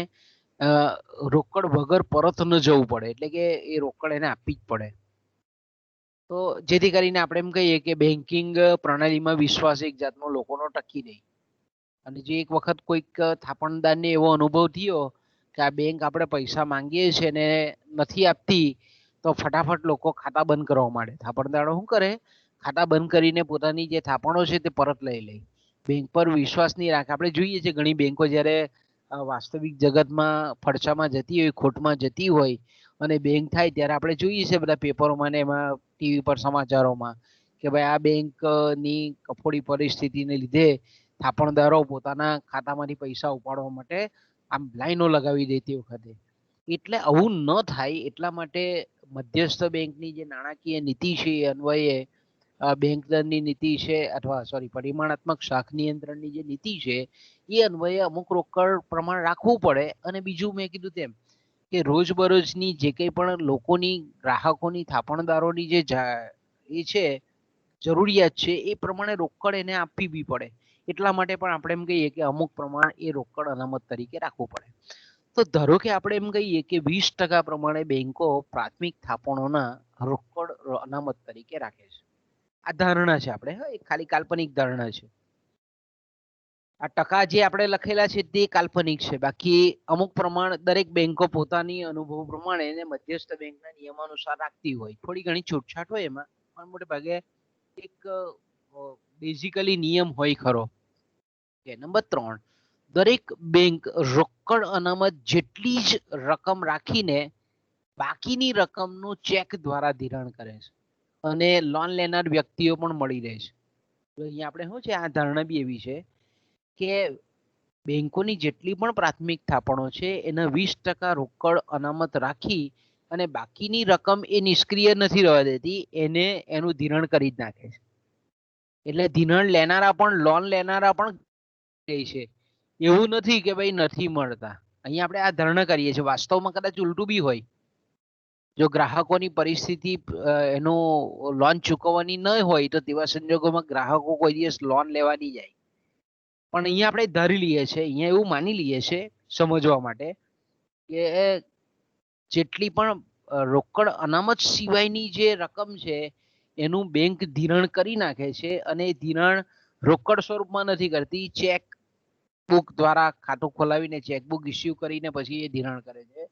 Speaker 1: રોકડ વગર પરત ન જવું પડે, એટલે કે એ રોકડ એને આપવી જ પડે. તો જેથી કરીને આપણે એમ કહીએ કે બેન્કિંગ પ્રણાલીમાં વિશ્વાસ એક જાતનો લોકોનો ટકી રહે. અને જે એક વખત કોઈક થાપણદારને એવો અનુભવ થયો કે આ બેંક આપણે પૈસા માંગીએ છીએ ને નથી આપતી, તો ફટાફટ લોકો ખાતા બંધ કરવા માંડે. થાપણદારો શું કરે? ખાતા બંધ કરીને પોતાની જે થાપણો છે તે પરત લઈ લે. બેંક પર વિશ્વાસ નહીં રાખે. આપણે જોઈએ છીએ ઘણી બેંકો જ્યારે વાસ્તવિક જગતમાં ફડચામાં જતી હોય, ખોટમાં જતી હોય અને બેંક થાય ત્યારે આપણે જોઈએ છીએ બધા પેપરોમાં ને એમાં ટીવી પર સમાચારોમાં કે ભાઈ આ બેંકની કફોડી પરિસ્થિતિને લીધે થાપણદારો પોતાના ખાતામાંથી પૈસા ઉપાડવા માટે આમ લાઈનો લગાવી દેતી વખતે. એટલે આવું ન થાય એટલા માટે મધ્યસ્થ બેંકની જે નાણાકીય નીતિ છે એ અન્વયે બેંક દરની નીતિ છે, અથવા સોરી પરિમાણાત્મક શાખ નિયંત્રણની જે નીતિ છે એ અન્વયે અમુક રોકડ પ્રમાણ રાખવું પડે. અને બીજું મેં કીધું તેમ કે રોજબરોજની જે કંઈ પણ લોકોની, ગ્રાહકોની, થાપણદારોની જે એ છે જરૂરિયાત છે એ પ્રમાણે રોકડ એને આપવી બી પડે. એટલા માટે પણ આપણે એમ કહીએ કે અમુક પ્રમાણ એ રોકડ અનામત તરીકે રાખવું પડે. તો ધારો કે આપણે એમ કહીએ કે 20% પ્રમાણે બેંકો પ્રાથમિક થાપણોના રોકડ અનામત તરીકે રાખે છે. આ ધારણા છે, આપણે એક ખાલી કાલ્પનિક ધારણા છે. આ ટકા જે આપણે લખેલા છે તે કાલ્પનિક છે, બાકી અમુક પ્રમાણ દરેક બેંકો પોતાની અનુભવ પ્રમાણે એને મધ્યસ્થ બેંકના નિયમાનુસાર રાખતી હોય. થોડી ઘણી છૂટછાટ હોય એમાં, પણ મોટે ભાગે એક બેઝિકલી નિયમ હોય ખરો. નંબર 3, દરેક બેંક રોકડ અનામત જેટલી જ રકમ રાખીને બાકીની રકમનું ચેક દ્વારા ધિરાણ કરે છે, અને લોન લેનાર વ્યક્તિઓ પણ મળી રહે છે. અહીંયા આપણે શું છે, આ ધારણા બી એવી છે કે બેંકોની જેટલી પણ પ્રાથમિક થાપણો છે એના 20% રોકડ અનામત રાખી અને બાકીની રકમ એ નિષ્ક્રિય નથી રહેવા દેતી, એને એનું ધિરાણ કરી જ નાખે છે. એટલે ધિરાણ લેનારા પણ, લોન લેનારા પણ છે. એવું નથી કે ભાઈ નથી મળતા. અહીંયા આપણે આ ધારણા કરીએ છીએ. વાસ્તવમાં કદાચ ઉલટું બી હોય. જો ગ્રાહકોની પરિસ્થિતિ એનું લોન ચૂકવવાની ન હોય તો તેવા સંજોગોમાં ગ્રાહકો કોઈ દિવસ લોન લેવા નહીં જાય. પણ અહીંયા આપણે ધારી લઈએ છીએ, અહીંયા એવું માની લઈએ છીએ સમજવા માટે કે જેટલી પણ રોકડ અનામત સિવાયની જે રકમ છે એનું બેંક ધિરાણ કરી નાખે છે, અને ધિરાણ રોકડ સ્વરૂપમાં નથી કરતી, ચેક બુક દ્વારા ખાતું ખોલાવીને ચેકબુક ઇસ્યુ કરીને પછી એ ધિરાણ કરે છે.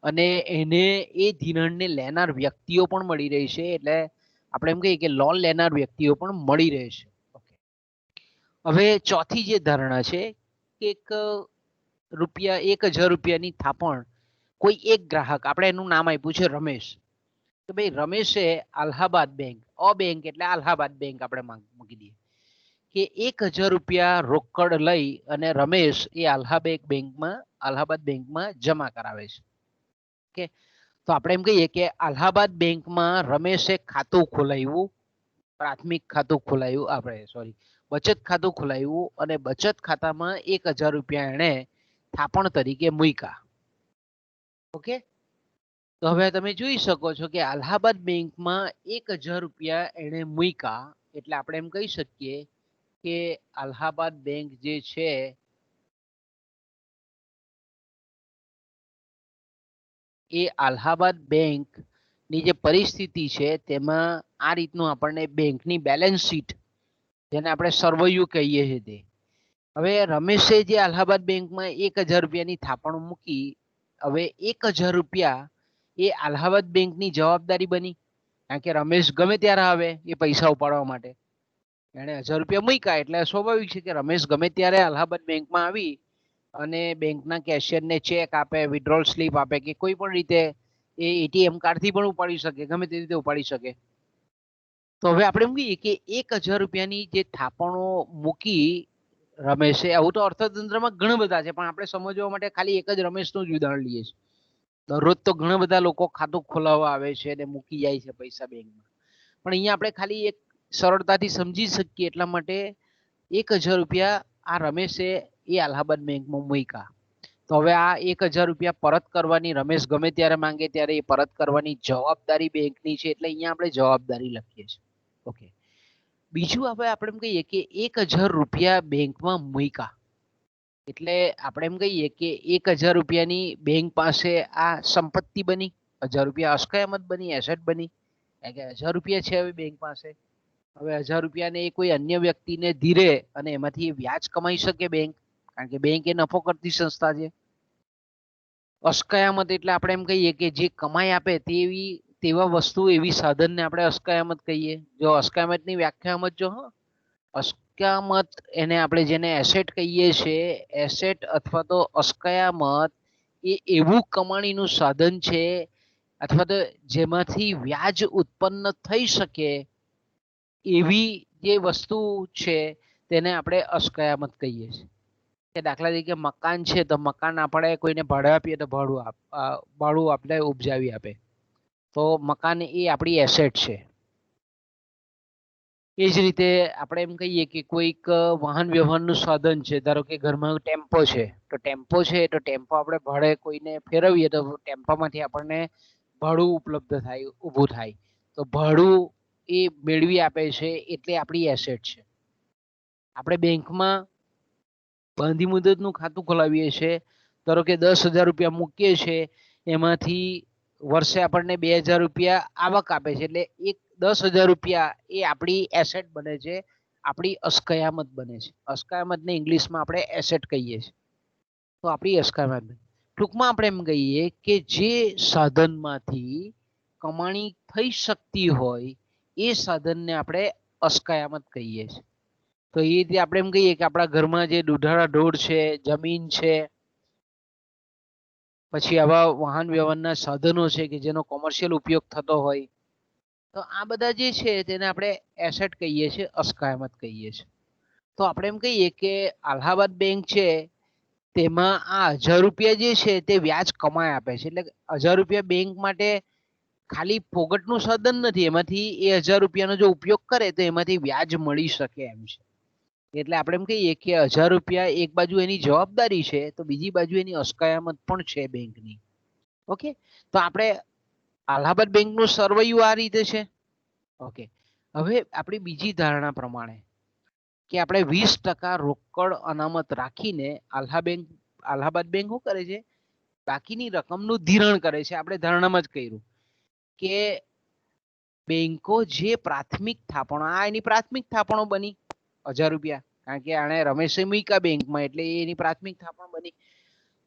Speaker 1: અને એને એ ધિરાણને લેનાર વ્યક્તિઓ પણ મળી રહી છે. એટલે આપણે એમ કહીએ કે લોન લેનાર વ્યક્તિઓ પણ મળી રહે છે. હવે ચોથી જે ધારણા છે કે એક રૂપિયા 1000 રૂપિયાની થાપણ કોઈ એક ગ્રાહક, આપણે એનું નામ આપ્યું છે રમેશ, તો ભાઈ રમેશે અલ્હાબાદ બેંક, બેંક એટલે અલ્હાબાદ બેંક આપણે મૂકી દઈએ કે 1000 રૂપિયા રોકડ લઈ અને રમેશ એ અલ્હાબાદ બેંકમાં જમા કરાવે છે. કે તો આપણે એમ કહીએ કે અલ્હાબાદ બેંકમાં રમેશે ખાતું ખોલાવ્યું, પ્રાથમિક ખાતું ખોલાવ્યું, આપણે સોરી બચત ખાતું ખોલાવ્યું, અને બચત ખાતામાં 1000 રૂપિયા એને થાપણ તરીકે મૂક્યા. ઓકે, તો હવે તમે જોઈ શકો છો કે અલ્હાબાદ બેંકમાં 1000 રૂપિયા એને મૂક્યા, એટલે આપણે એમ કહી શકીએ કે અલ્હાબાદ બેંક જે છે એ અલ્હાબાદ બેંક ની જે પરિસ્થિતિ છે તેમાં આ રીતનું આપણને બેંકની બેલેન્સ શીટ, જેને આપણે સર્વૈયું કહીએ છીએ તે. હવે રમેશે જે અલ્હાબાદ બેંકમાં 1000 રૂપિયાની થાપણ મૂકી, હવે 1000 રૂપિયા એ અલ્હાબાદ બેંકની જવાબદારી બની, કારણ કે રમેશ ગમે ત્યારે આવે એ પૈસા ઉપાડવા માટે. એને 1000 રૂપિયા મૂક્યા એટલે સ્વાભાવિક છે કે રમેશ ગમે ત્યારે અલ્હાબાદ બેંકમાં આવી અને બેંકના કેશિયરને ચેક આપે, વિડ્રોલ સ્લીપ આપે, કે કોઈ પણ રીતે એ એટીએમ કાર્ડથી પણ ઉપાડી શકે, ગમે તે રીતે ઉપાડી શકે. તો હવે આપણે એમ કહીએ કે 1000 રૂપિયાની જે થાપણો મૂકી રમેશે, આવું તો અર્થતંત્રમાં ઘણા બધા છે, પણ આપણે સમજવા માટે ખાલી એક જ રમેશનું જ ઉદાહરણ લઈએ છીએ. દરરોજ તો ઘણા બધા લોકો ખાતું ખોલાવવા આવે છે અને મૂકી જાય છે પૈસા બેંકમાં, પણ અહીંયા આપણે ખાલી એક સરળતાથી સમજી શકીએ એટલા માટે 1000 રૂપિયા આ રમેશે એ અલ્હાબાદ બેંકમાં મૂક્યા. તો હવે આ 1000 રૂપિયા પરત કરવાની, રમેશ ગમે ત્યારે માંગે ત્યારે એ પરત કરવાની જવાબદારી બેંકની છે, એટલે અહીંયા આપણે જવાબદારી લખીએ છીએ. ઓકે. બીજું હવે આપણે એમ કહીએ કે 1000 રૂપિયા બેંકમાં મૂક્યા, એટલે આપણે એમ કહીએ કે 1000 રૂપિયાની બેંક પાસે આ સંપત્તિ બની, 1000 રૂપિયા અસ્કયામત બની, એસેટ બની, કારણ કે 1000 રૂપિયા છે હવે બેંક પાસે. હવે 1000 રૂપિયાને કોઈ અન્ય વ્યક્તિને ધીરે અને એમાંથી વ્યાજ કમાઈ શકે બેંક, કારણ કે બેંક એ નફો કરતી સંસ્થા છે. અસ્કયામત એટલે આપણે એમ કહીએ કે જે કમાઈ આપે તેવા વસ્તુ, એવી સાધનને આપણે અસ્કયામત કહીએ. જો અસ્કયામતની વ્યાખ્યા સમજો. અસ્કયામત એને આપણે જેને એસેટ કહીએ છીએ, એસેટ અથવા તો અસ્કયામત એ એવું કમાણીનું સાધન છે અથવા તો જેમાંથી વ્યાજ ઉત્પન્ન થઈ શકે એવી જે વસ્તુ છે તેને આપણે અસ્કયામત કહીએ છીએ. કે દાખલા તરીકે મકાન છે, તો મકાન આપણે કોઈને ભાડે આપીએ તો ભાડું આપણે ઉપજાવી આપે, તો મકાન એ આપણી એસેટ છે. એ જ રીતે આપણે એમ કહીએ કે કોઈક વાહન વ્યવહારનું સાધન છે, ધારો કે ઘરમાં ટેમ્પો છે, તો ટેમ્પો આપણે ભાડે કોઈને ફેરવીએ તો ટેમ્પામાંથી આપણને ભાડું ઉપલબ્ધ થાય, ઊભું થાય, તો ભાડું એ મેળવી આપે છે, એટલે આપણી એસેટ છે. આપણે બેંકમાં બાંધી મુદતનું ખાતું ખોલાવીએ છીએ, ધારો કે 10,000 રૂપિયા મૂકીએ છીએ, એમાંથી વર્ષે આપણને 2000 રૂપિયા આવક આપે છે, એટલે 10,000 રૂપિયા એ આપણી એસેટ બને છે, આપણી અસ્કયામત બને છે. અસ્કયામતને ઇંગ્લિશમાં આપણે એસેટ કહીએ છીએ. તો આપણી અસ્કયામત, ટૂંકમાં આપણે એમ કહીએ કે જે સાધનમાંથી કમાણી થઈ શકતી હોય એ સાધનને આપણે અસ્કયામત કહીએ છીએ. તો એ રીતે આપણે એમ કહીએ કે આપણા ઘરમાં જે દુધાળા ઢોર છે, જમીન છે, પછી આવા વાહન વ્યવહારના સાધનો છે કે જેનો કોમર્શિયલ ઉપયોગ થતો હોય, તો આ બધા જે છે તેને આપણે એસેટ કહીએ છીએ, અસ્કયામત કહીએ છીએ. તો આપણે એમ કહીએ કે અલ્હાબાદ બેંક છે તેમાં આ 1000 રૂપિયા જે છે તે વ્યાજ કમાય આપે છે, એટલે 1000 રૂપિયા બેંક માટે ખાલી ફોગટનું સાધન નથી, એમાંથી એ 1000 રૂપિયાનો જો ઉપયોગ કરે તો એમાંથી વ્યાજ મળી શકે એમ છે. એટલે આપણે એમ કહીએ કે 1000 રૂપિયા એક બાજુ એની જવાબદારી છે, તો બીજી બાજુ એની અસ્કયામત પણ છે બેંકની. ઓકે, તો આપણે અલ્હાબાદ બેંકનું સર્વૈયું આ રીતે છે. ઓકે, હવે આપણી બીજી ધારણા પ્રમાણે કે આપણે 20% રોકડ અનામત રાખીને અલ્હાબાદ બેંક શું કરે છે, બાકીની રકમનું ધિરાણ કરે છે. આપણે ધારણામાં જ કર્યું કે બેંકો જે પ્રાથમિક થાપણો, આ એની પ્રાથમિક થાપણો બની 1000 રૂપિયા, કારણ કે આને રમેશે મૂક્યા બેંકમાં એટલે એની પ્રાથમિક થાપણ બની.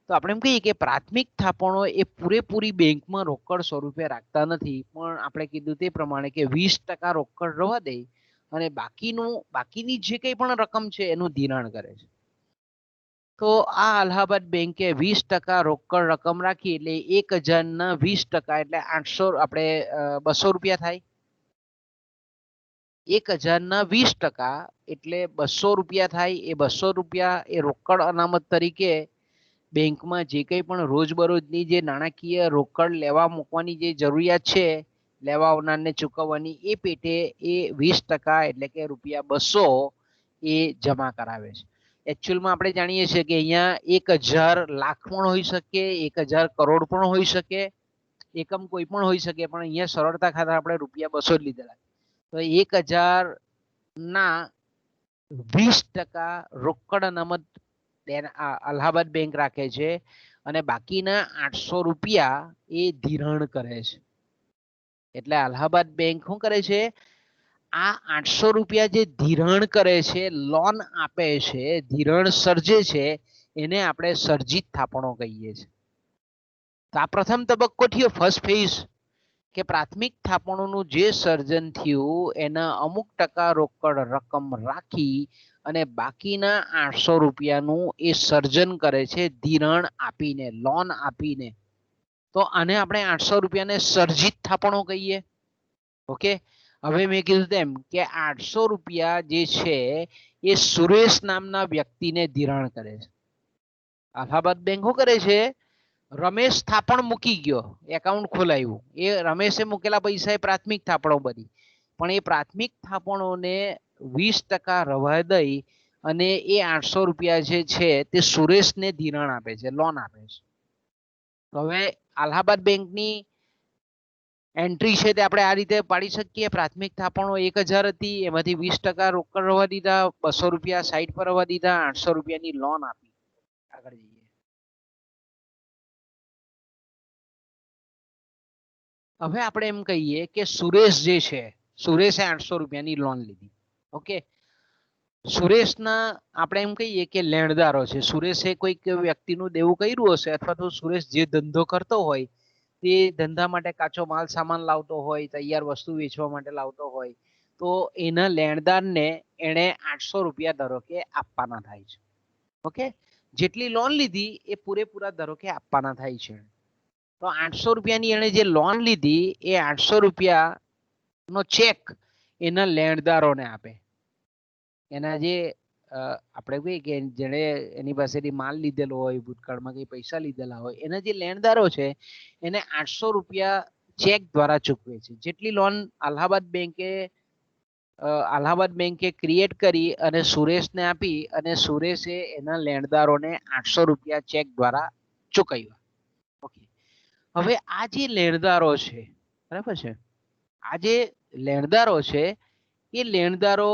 Speaker 1: તો આપણે એમ કહીએ કે પ્રાથમિક થાપણો એ પૂરેપૂરી બેંકમાં રોકડ સ્વરૂપે રાખતા નથી, પણ આપણે કીધું તે પ્રમાણે કે 20% રોકડ રહેવા દે અને બાકીની જે કંઈ પણ રકમ છે એનું ધિરાણ કરે છે. તો આ અલ્હાબાદ બેંકે 20% રોકડ રકમ રાખી, એટલે 1000 ના 20% એટલે 800, આપણે 200 રૂપિયા થાય. 1000 ના 20% એટલે 200 રૂપિયા થાય. એ 200 રૂપિયા એ રોકડ અનામત તરીકે બેંકમાં જે કંઈ પણ રોજબરોજની જે નાણાકીય રોકડ લેવા મૂકવાની જે જરૂરિયાત છે, લેવા આવનારને ચૂકવવાની, એ પેટે એ 20% એટલે કે ₹200 એ જમા કરાવે છે. એકચ્યુઅલમાં આપણે જાણીએ છીએ કે અહીંયા 1000 લાખ પણ હોઈ શકે, 1000 કરોડ પણ હોઈ શકે, એકમ કોઈ પણ હોઈ શકે, પણ અહીંયા સરળતા ખાતર આપણે ₹200 જ લીધેલા. તો 1000 ના 20% રોકડ અનામત અલ્હાબાદ બેંક રાખે છે અને બાકીના ₹800 એ ધિરાણ કરે છે. એટલે અલ્હાબાદ બેંક શું કરે છે, આ ₹800 જે ધિરાણ કરે છે, લોન આપે છે, ધિરાણ સર્જે છે, એને આપણે સર્જિત થાપણો કહીએ છીએ. તો આ પ્રથમ તબક્કો થયો, ફર્સ્ટ ફેઝ, કે પ્રાથમિક થાપણોનું જે સર્જન થયું એના અમુક ટકા રોકડ રકમ રાખી અને બાકીના ₹800 એ સર્જન કરે છે ધિરાણ આપીને, લોન આપીને. તો આને આપણે ₹800 ને સર્જિત થાપણો કહીએ. ઓકે, હવે મેં કીધું તેમ કે ₹800 જે છે એ સુરેશ નામના વ્યક્તિને ધિરાણ કરે છે. અલ્હાબાદ બેંક શું કરે છે, રમેશ થાપણ મૂકી ગયો, એકાઉન્ટ ખોલાવ્યું, એ રમેશે મૂકેલા પૈસા એ પ્રાથમિક થાપણો બની, પણ એ પ્રાથમિક થાપણોને 20% રવા દઈ અને એ ₹800 જે છે તે સુરેશને ધિરાણ આપે છે, લોન આપે છે. હવે અલ્હાબાદ બેંકની એન્ટ્રી છે તે આપણે આ રીતે પાડી શકીએ. પ્રાથમિક થાપણો 1000 હતી, એમાંથી 20% રોકડ રવા દીધા, ₹200 સાઈડ પર રવા દીધા, ₹800 ની લોન આપી. આગળ જઈએ. હવે આપણે એમ કહીએ કે સુરેશ જે છે, સુરેશે ₹800 ની લોન લીધી. ઓકે, સુરેશના આપણે એમ કહીએ કે લેણદારો છે. સુરેશે કોઈક વ્યક્તિનું દેવું કર્યું હશે, અથવા તો સુરેશ જે ધંધો કરતો હોય તે ધંધા માટે કાચો માલ સામાન લાવતો હોય, તૈયાર વસ્તુ વેચવા માટે લાવતો હોય, તો એના લેણદારને એને ₹800 ધારો કે આપવાના થાય છે. ઓકે, જેટલી લોન લીધી એ પૂરેપૂરા ધારો કે આપવાના થાય છે. તો ₹800 ની એને જે લોન લીધી એ ₹800 નો ચેક એના લેણદારોને આપે. એના જે આપણે કહીએ કે જેણે એની પાસેથી માલ લીધેલો હોય, ભૂતકાળમાં કઈ પૈસા લીધેલા હોય, એના જે લેણદારો છે એને ₹800 ચેક દ્વારા ચૂકવે છે. જેટલી લોન અલ્હાબાદ બેંકે ક્રિએટ કરી અને સુરેશને આપી અને સુરેશે એના લેણદારોને ₹800 ચેક દ્વારા ચૂકવ્યા. ઓકે, હવે આ જે લેણદારો છે, બરાબર છે, આ જે લેણદારો છે એ લેણદારો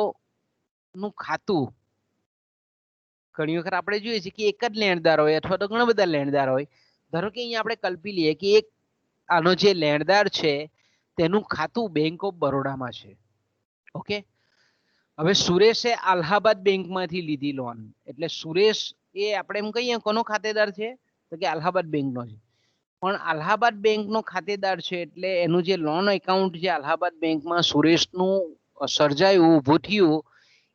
Speaker 1: નું ખાતું ઘણી વખત આપણે જોઈએ છીએ કે એક જ લેણદાર હોય અથવા તો ઘણા બધા લેણદાર હોય. ધારો કે અહીંયા આપણે કલ્પી લઈએ કે એક આનો જે લેણદાર છે તેનું ખાતું બેંક ઓફ બરોડામાં છે. ઓકે, હવે સુરેશે અલ્હાબાદ બેંકમાંથી લીધી લોન, એટલે સુરેશ એ આપણે એમ કહીએ કોનો ખાતેદાર છે, તો કે અલ્હાબાદ બેંકનો છે. પણ અલ્હાબાદ બેંકનો ખાતેદાર છે એટલે એનું જે લોન એકાઉન્ટ છે અલ્હાબાદ બેંકમાં સુરેશનું સર્જાયું, ઊભું થયું,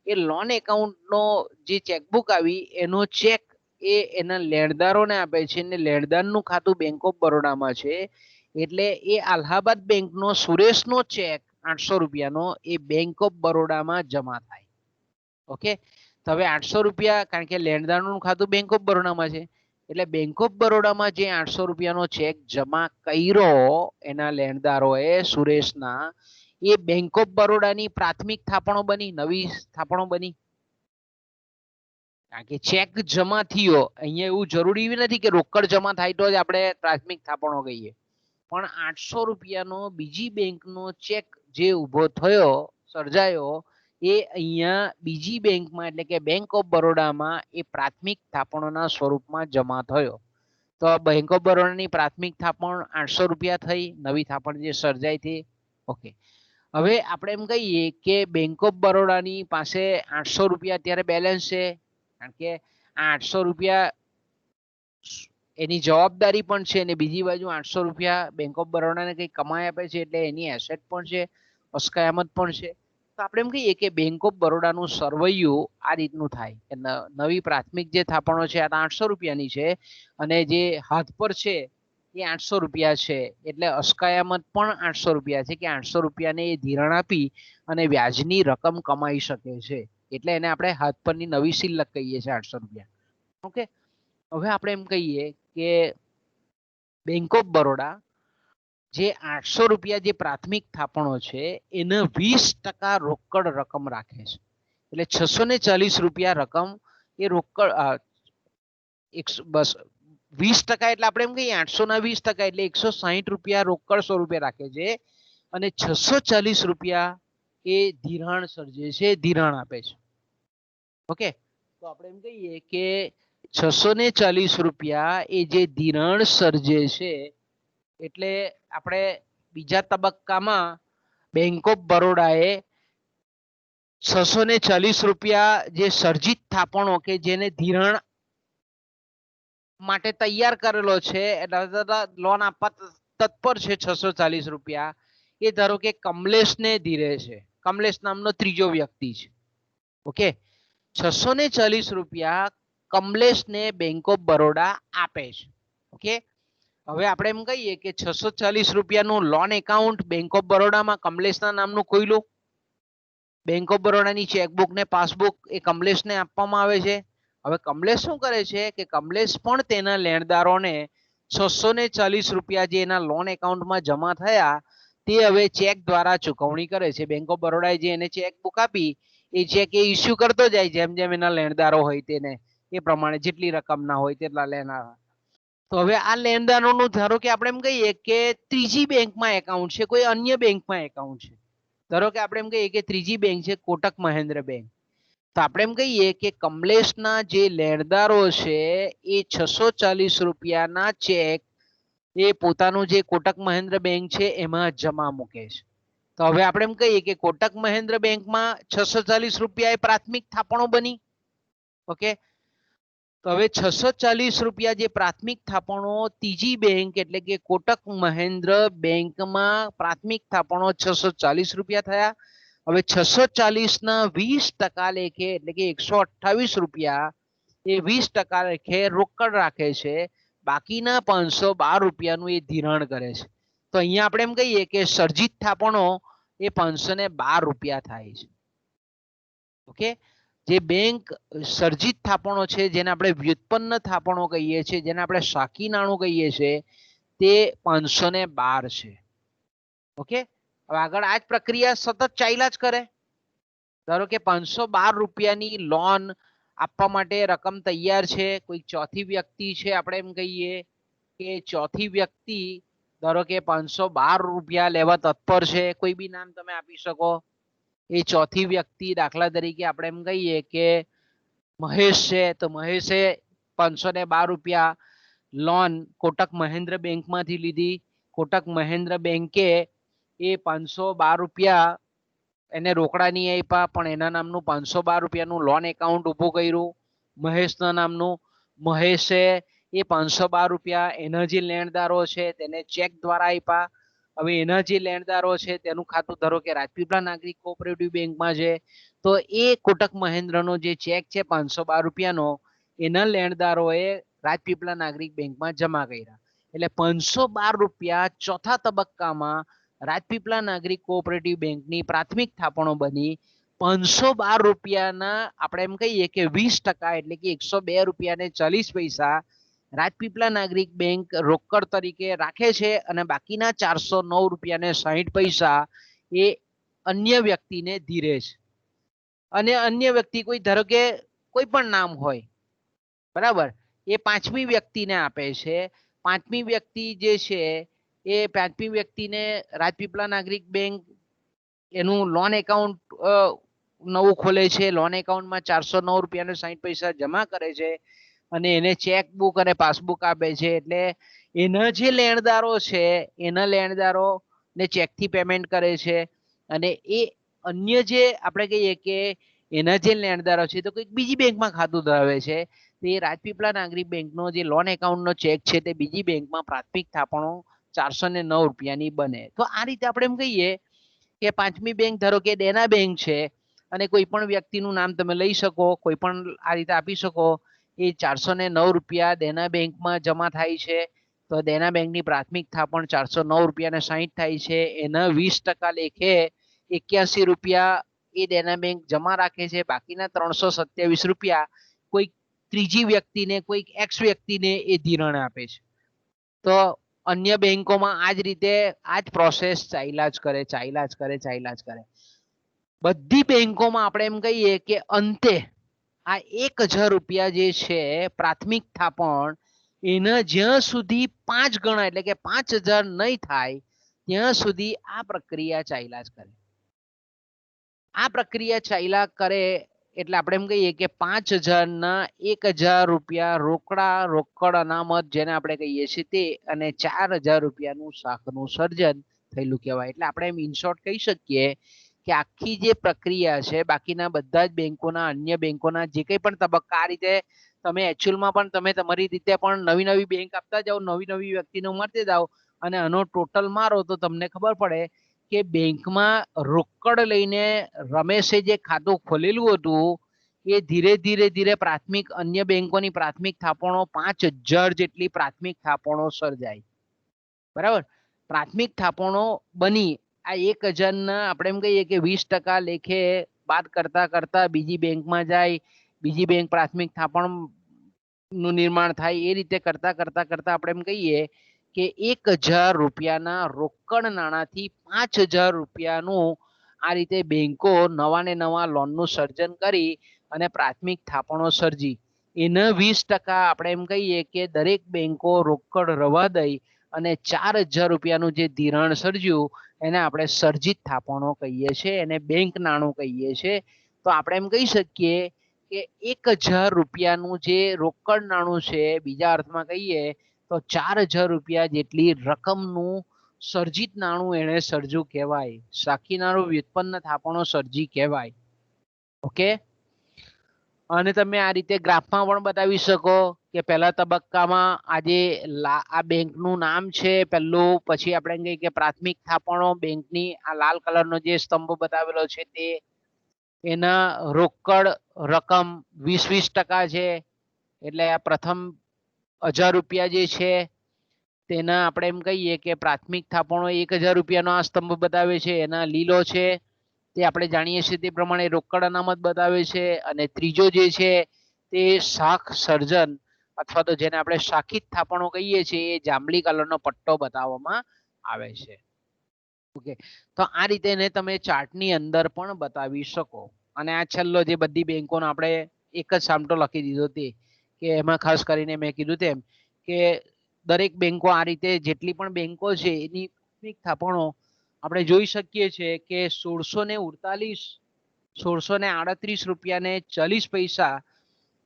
Speaker 1: એ લોન એકાઉન્ટનો જે ચેકબુક આવી એનો ચેક એ એના લેણદારોને આપે છે અને લેણદારનું ખાતું બેંક ઓફ બરોડામાં છે. એટલે એ અલ્હાબાદ બેંકનો સુરેશનો ચેક ₹800 એ બેંક ઓફ બરોડામાં જમા થાય. ઓકે, તો હવે ₹800, કારણ કે લેણદારનું ખાતું બેંક ઓફ બરોડામાં છે, એટલે બેંક ઓફ બરોડામાં જે ₹800 ચેક જમા કર્યો એના લેણદારોએ સુરેશના, એ બેંક ઓફ બરોડાની પ્રાથમિક થાપણો બની, નવી થાપણો બની. કારણ કે ચેક જમા થયો, અહીંયા એવું જરૂરી નથી કે રોકડ જમા થાય તો જ આપણે પ્રાથમિક થાપણો કહીએ, પણ ₹800 નો બીજી બેંકનો ચેક જે ઊભો થયો, સર્જાયો, એ અહીંયા બીજી બેંકમાં એટલે કે બેંક ઓફ બરોડામાં એ પ્રાથમિક થાપણોના સ્વરૂપમાં જમા થયો. તો બેંક ઓફ બરોડાની પ્રાથમિક થાપણ ₹800 થઈ, નવી થાપણ જે સર્જાઈ હતી. ઓકે, હવે આપણે એમ કહીએ કે બેંક ઓફ બરોડાની પાસે ₹800 અત્યારે બેલેન્સ છે, કારણ કે ₹800 એની જવાબદારી પણ છે અને બીજી બાજુ ₹800 બેંક ઓફ બરોડાને કંઈ કમાઈ આપે છે એટલે એની એસેટ પણ છે, અસ્કયામત પણ છે. તો આપણે એમ કહીએ કે બેંક ઓફ બરોડાનું સરવૈયું આ રીતનું થાય કે નવી પ્રાથમિક જે થાપણો છે આ ₹800 ની છે અને જે હાથ પર છે એ ₹800 છે, એટલે અસ્કયામત પણ ₹800 છે કે ₹800 ને એ ધિરાણ આપી અને વ્યાજની રકમ કમાઈ શકે છે, એટલે એને આપણે હાથ પરની નવી શિલ્લક કહીએ છીએ ₹800. ઓકે, હવે આપણે એમ કહીએ કે બેંક ઓફ બરોડા જે ₹800 જે પ્રાથમિક થાપણો છે એને 20% રોકડ રકમ રાખે છે, એટલે ₹640 રકમ એ રોકડ 20% એટલે આપણે એમ કહીએ 820% એટલે 160 રૂપિયા રોકડ સ્વરૂપે રાખે છે અને 640 રૂપિયા એ ધિરાણ સર્જે છે, ધિરાણ આપે છે. ઓકે, તો આપણે એમ કહીએ કે 640 રૂપિયા એ જે ધિરાણ સર્જે છે એટલે આપણે બીજા તબક્કામાં બેંક ઓફ બરોડાએ 640 રૂપિયા જે સર્જિત થાપણો કે જેને ધિરાણ માટે તૈયાર કરેલો છે એટલે લોન આપવા તત્પર છે 640 રૂપિયા એ ધારો કે કમલેશને ધીરે છે, કમલેશ નામનો ત્રીજો વ્યક્તિ છે. ઓકે, 640 રૂપિયા કમલેશને બેંક ઓફ બરોડા આપે છે. ઓકે, હવે આપણે એમ કહીએ કે 640 રૂપિયાનું લોન એકાઉન્ટ બેંક ઓફ બરોડામાં કમલેશના નામનું ખુલ્યું. બેંક ઓફ બરોડાની ચેકબુક ને પાસબુક એ કમલેશને આપવામાં આવે છે. હવે કમલેશ શું કરે છે કે કમલેશ પણ તેના લેણદારોને 640 રૂપિયા જે એના લોન એકાઉન્ટમાં જમા થયા તે હવે ચેક દ્વારા ચૂકવણી કરે છે. બેંક ઓફ બરોડાએ જે એને ચેકબુક આપી એ ચેક એ ઇસ્યુ કરતો જાય જેમ જેમ એના લેણદારો હોય તેને એ પ્રમાણે જેટલી રકમના હોય તેટલા લેનાર. તો હવે આ લેણદારોનું ધારો કે આપણે એમ કહીએ કે ત્રીજી બેંકમાં એકાઉન્ટ છે, કોઈ અન્ય બેંકમાં એકાઉન્ટ છે. ધારો કે આપણે એમ કહીએ કે ત્રીજી બેંક છે કોટક મહેન્દ્ર બેંક. તો આપણે એમ કહીએ કે કમલેશના જે લેણદારો છે એ 640 રૂપિયાના ચેક એ પોતાનું જે કોટક મહેન્દ્ર બેંક છે એમાં જમા મૂકે છે. તો હવે આપણે એમ કહીએ કે કોટક મહેન્દ્ર બેંકમાં 640 રૂપિયા એ પ્રાથમિક થાપણો બની. ઓકે, તો હવે 640 રૂપિયા જે પ્રાથમિક થાપણો ત્રીજી બેંક એટલે કે કોટક મહેન્દ્ર બેંકમાં પ્રાથમિક થાપણો 640 રૂપિયા થયા. હવે 640 ના 20% લેખે એટલે કે 128 રૂપિયા એ 20% લેખે રોકડ રાખે છે, બાકીના 512 રૂપિયાનું એ ધિરાણ કરે છે. તો અહીંયા આપણે એમ કહીએ કે સર્જિત થાપણો એ 512 રૂપિયા થાય છે. ઓકે, જે બેંક સર્જિત થાપણો છે જેને આપણે વ્યુત્પન્ન થાપણો કહીએ છીએ, જેને આપણે શાખી નાણું કહીએ છીએ, તે 512 છે. ઓકે, હવે આગળ આ જ પ્રક્રિયા સતત ચાલ્યા જ કરે. ધારો કે 512 રૂપિયાની લોન આપવા માટે રકમ તૈયાર છે, કોઈ ચોથી વ્યક્તિ છે, આપણે એમ કહીએ કે ચોથી વ્યક્તિ ધારો કે 512 રૂપિયા લેવા તત્પર છે, કોઈ બી નામ તમે આપી શકો. એ ચોથી વ્યક્તિ દાખલા તરીકે આપણે એમ કહીએ કે મહેશ છે, તો મહેશે 512 રૂપિયા લોન કોટક મહેન્દ્ર બેંકમાંથી લીધી. કોટક મહેન્દ્ર બેંકે એ 512 રૂપિયા એને રોકડા નહીં આપ્યા પણ એના નામનું 512 રૂપિયાનું લોન એકાઉન્ટ ઊભું કર્યું મહેશના નામનું. મહેશે એ 512 રૂપિયા એના જે લેણદારો છે તેને ચેક દ્વારા આપ્યા. હવે એના જે લેણદારો છે તેનું ખાતું ધારો કે રાજપીપળા નાગરિક કોઓપરેટિવ બેંકમાં છે, તો એ કોટક મહેન્દ્રનો જે ચેક છે 512 રૂપિયાનો એના લેણદારોએ રાજપીપળા નાગરિક બેંકમાં જમા કર્યા. એટલે 512 રૂપિયા ચોથા તબક્કામાં રાજપીપળા નાગરિક કોઓપરેટિવ બેંકની પ્રાથમિક થાપણો બની. 512 રૂપિયાના આપણે એમ કહીએ કે 20% એટલે કે 102 રૂપિયા ને 40 પૈસા રાજપીપળા નાગરિક બેંક રોકડ તરીકે રાખે છે અને બાકીના 409 રૂપિયા ને 60 પૈસા એ અન્ય વ્યક્તિને ધીરે છે. અને અન્ય વ્યક્તિ કોઈ ધારો કે કોઈ પણ નામ હોય, બરાબર, એ પાંચમી વ્યક્તિને આપે છે. પાંચમી વ્યક્તિ જે છે એ પાંચમી વ્યક્તિને રાજપીપળા નાગરિક બેંક એનું લોન એકાઉન્ટ નવું ખોલે છે. લોન એકાઉન્ટમાં 409 રૂપિયા ને 60 પૈસા જમા કરે છે અને એને ચેકબુક અને પાસબુક આપે છે. એટલે એના જે લેણદારો છે એના લેણદારો ને ચેકથી પેમેન્ટ કરે છે અને એ અન્ય જે આપણે કહીએ કે એના જે લેણદારો છે તો કંઈક બીજી બેંકમાં ખાતું ધરાવે છે, તે રાજપીપળા નાગરિક બેંકનો જે લોન એકાઉન્ટનો ચેક છે તે બીજી બેંકમાં પ્રાથમિક થાપણો 409 રૂપિયાની બને. તો આ રીતે આપણે એમ કહીએ કે પાંચમી બેંક ધારો કે દેના બેંક છે અને કોઈ પણ વ્યક્તિનું નામ તમે લઈ શકો, કોઈ પણ આ રીતે આપી શકો. એ 409 રૂપિયા દેના બેંકમાં જમા થાય છે. તો દેના બેંકની પ્રાથમિક થાપણ 409 રૂપિયા ને 60 થાય છે. એના 20% લેખે 81 રૂપિયા એ દેના બેંક જમા રાખે છે. બાકીના 327 રૂપિયા કોઈ ત્રીજી વ્યક્તિને, કોઈ એક્સ વ્યક્તિને એ ધિરાણ આપે છે. તો અન્ય બેંકોમાં આ જ રીતે આ જ પ્રોસેસ ચાલ્યા જ કરે. બધી બેંકોમાં આપણે એમ કહીએ કે અંતે આ 1000 રૂપિયા જે છે પ્રાથમિક થાપણ એના જ્યાં સુધી 5 ગણા એટલે કે 5000 નહીં થાય ત્યાં સુધી આ પ્રક્રિયા ચાલ્યા જ કરે. આ પ્રક્રિયા ચાલ્યા કરે એટલે આપણે એમ કહીએ કે 5000 ના 1000 રૂપિયા રોકડ અનામત જેને આપણે કહીએ છીએ તે અને 4000 રૂપિયાનું શાખનું સર્જન થયેલું કહેવાય. એટલે આપણે એમ ઇન શોર્ટ કહી શકીએ કે આખી જે પ્રક્રિયા છે બાકીના બધા જ બેંકોના અન્ય બેંકોના જે કંઈ પણ તબક્કા આ રીતે તમે એકચ્યુઅલમાં પણ તમે તમારી રીતે પણ નવી નવી બેંક આપતા જાઓ, નવી નવી વ્યક્તિને ઉમેરતા જાઓ અને આનો ટોટલ મારો તો તમને ખબર પડે કે બેંકમાં રોકડ લઈને રમેશે જે ખાતું ખોલેલું હતું એ ધીરે ધીરે પ્રાથમિક અન્ય બેંકોની પ્રાથમિક થાપણો 5000 જેટલી પ્રાથમિક થાપણો સર્જાય. બરાબર, પ્રાથમિક થાપણો બની આ 1000 ના આપણે એમ કહીએ કે 20% લેખે બાદ કરતા કરતા બીજી બેંકમાં જાય, બીજી બેંક પ્રાથમિક થાપણ નું નિર્માણ થાય, એ રીતે કરતા કરતા કરતા આપણે એમ કહીએ કે 1000 રૂપિયાના રોકડ નાણાંથી 5000 રૂપિયાનું આ રીતે બેંકો નવા ને નવા લોનનું સર્જન કરી અને પ્રાથમિક થાપણો સર્જી એના 20% આપણે એમ કહીએ કે દરેક બેંકો રોકડ રવા દઈ અને 4000 રૂપિયાનું જે ધિરાણ સર્જ્યું એને આપણે સર્જિત થાપણો કહીએ છીએ, એને બેંક નાણું કહીએ છીએ. તો આપણે એમ કહી શકીએ કે 1000 રૂપિયાનું જે રોકડ નાણું છે બીજા અર્થમાં કહીએ તો 4000 રૂપિયા જેટલી રકમનું સર્જિત નાણું એને સર્જ્યું કહેવાય. સાખી નાણું વ્યુત્પન્ન થાપણો સર્જી કહેવાય. ઓકે, અને તમે આ રીતે ગ્રાફમાં પણ બતાવી શકો કે પહેલા તબક્કામાં આજે આ બેંકનું નામ છે પહેલું, પછી આપણે કહીએ કે પ્રાથમિક થાપણો બેંકની આ લાલ કલરનો જે સ્તંભ બતાવેલો છે તે એના રોકડ રકમ 20% છે એટલે આ પ્રથમ 1000 રૂપિયા જે છે તેના આપણે એમ કહીએ કે પ્રાથમિક થાપણો 1000 રૂપિયાનો આ સ્તંભ બતાવે છે, એના લીલો છે તે આપણે જાણીએ છીએ તે પ્રમાણે રોકડ અનામત બતાવે છે અને ત્રીજો જે છે તે શાખ સર્જન અથવા તો જેને આપણે શાખિત થાપણો કહીએ છીએ એ જાંબલી કલરનો પટ્ટો બતાવવામાં આવે છે. ઓકે, તો આ રીતે એને તમે ચાર્ટની અંદર પણ બતાવી શકો. અને આ છેલ્લો જે બધી બેંકોનો આપણે એક જ સામટો લખી દીધો તે કે એમાં ખાસ કરીને મેં કીધું તેમ કે દરેક બેંકો આ રીતે જેટલી પણ બેંકો છે એની પ્રાથમિક થાપણો આપણે જોઈ શકીએ છીએ કે 1638 રૂપિયા ને 40 પૈસા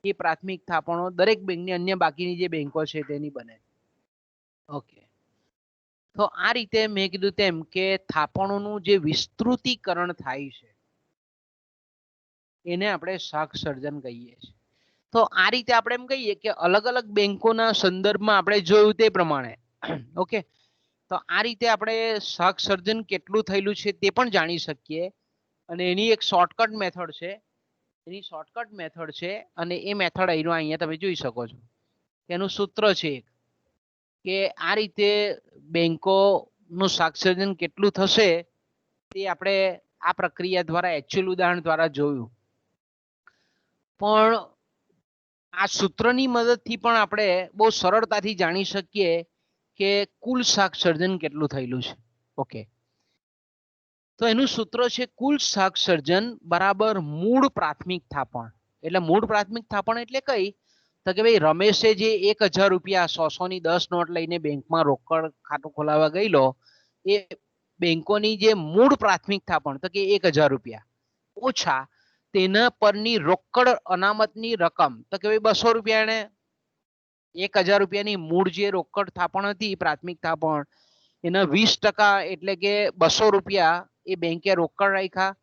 Speaker 1: એ પ્રાથમિક થાપણો દરેક બેંકની અન્ય બાકીની જે બેંકો છે તેની બને. ઓકે, તો આ રીતે મેં કીધું તેમ કે થાપણોનું જે વિસ્તૃતીકરણ થાય છે એને આપણે શાખ સર્જન કહીએ છીએ. તો આ રીતે આપણે એમ કહીએ કે અલગ અલગ બેંકોના સંદર્ભમાં આપણે જોયું તે પ્રમાણે ઓકે, તો આ રીતે આપણે શાખ સર્જન કેટલું થયેલું છે તે પણ જાણી શકીએ અને એની એક શોર્ટકટ મેથડ છે, અને એ મેથડ અહીંયા તમે જોઈ શકો છો. એનું સૂત્ર છે કે આ રીતે બેંકોનું શાખ સર્જન કેટલું થશે તે આપણે આ પ્રક્રિયા દ્વારા એકચ્યુઅલ ઉદાહરણ દ્વારા જોયું. પણ આ સૂત્રની મદદથી પણ આપણે બહુ સરળતાથી જાણી શકીએ કે કુલ શાખ સર્જન કેટલું થયેલું છે. ઓકે, તો એનું સૂત્ર છે કુલ શાખ સર્જન બરાબર મૂળ પ્રાથમિક થાપણ. એટલે મૂળ પ્રાથમિક થાપણ એટલે કઈ તો કે ભાઈ રમેશે જે 1000 રૂપિયા 100 ની 10 નોટ લઈને બેંકમાં રોકડ ખાતું ખોલાવવા ગયેલો એ બેંકોની જે મૂળ પ્રાથમિક થાપણ તો કે 1000 રૂપિયા ઓછા તેના પરની રોકડ અનામતની રકમ તો કે ભાઈ 200 રૂપિયા એને 1000 રૂપિયાની મૂળ જે રોકડ થાપણ હતી પ્રાથમિક થાપણ એના 20% એટલે કે 200 રૂપિયા એ બેંકે રોકડ રાખ્યા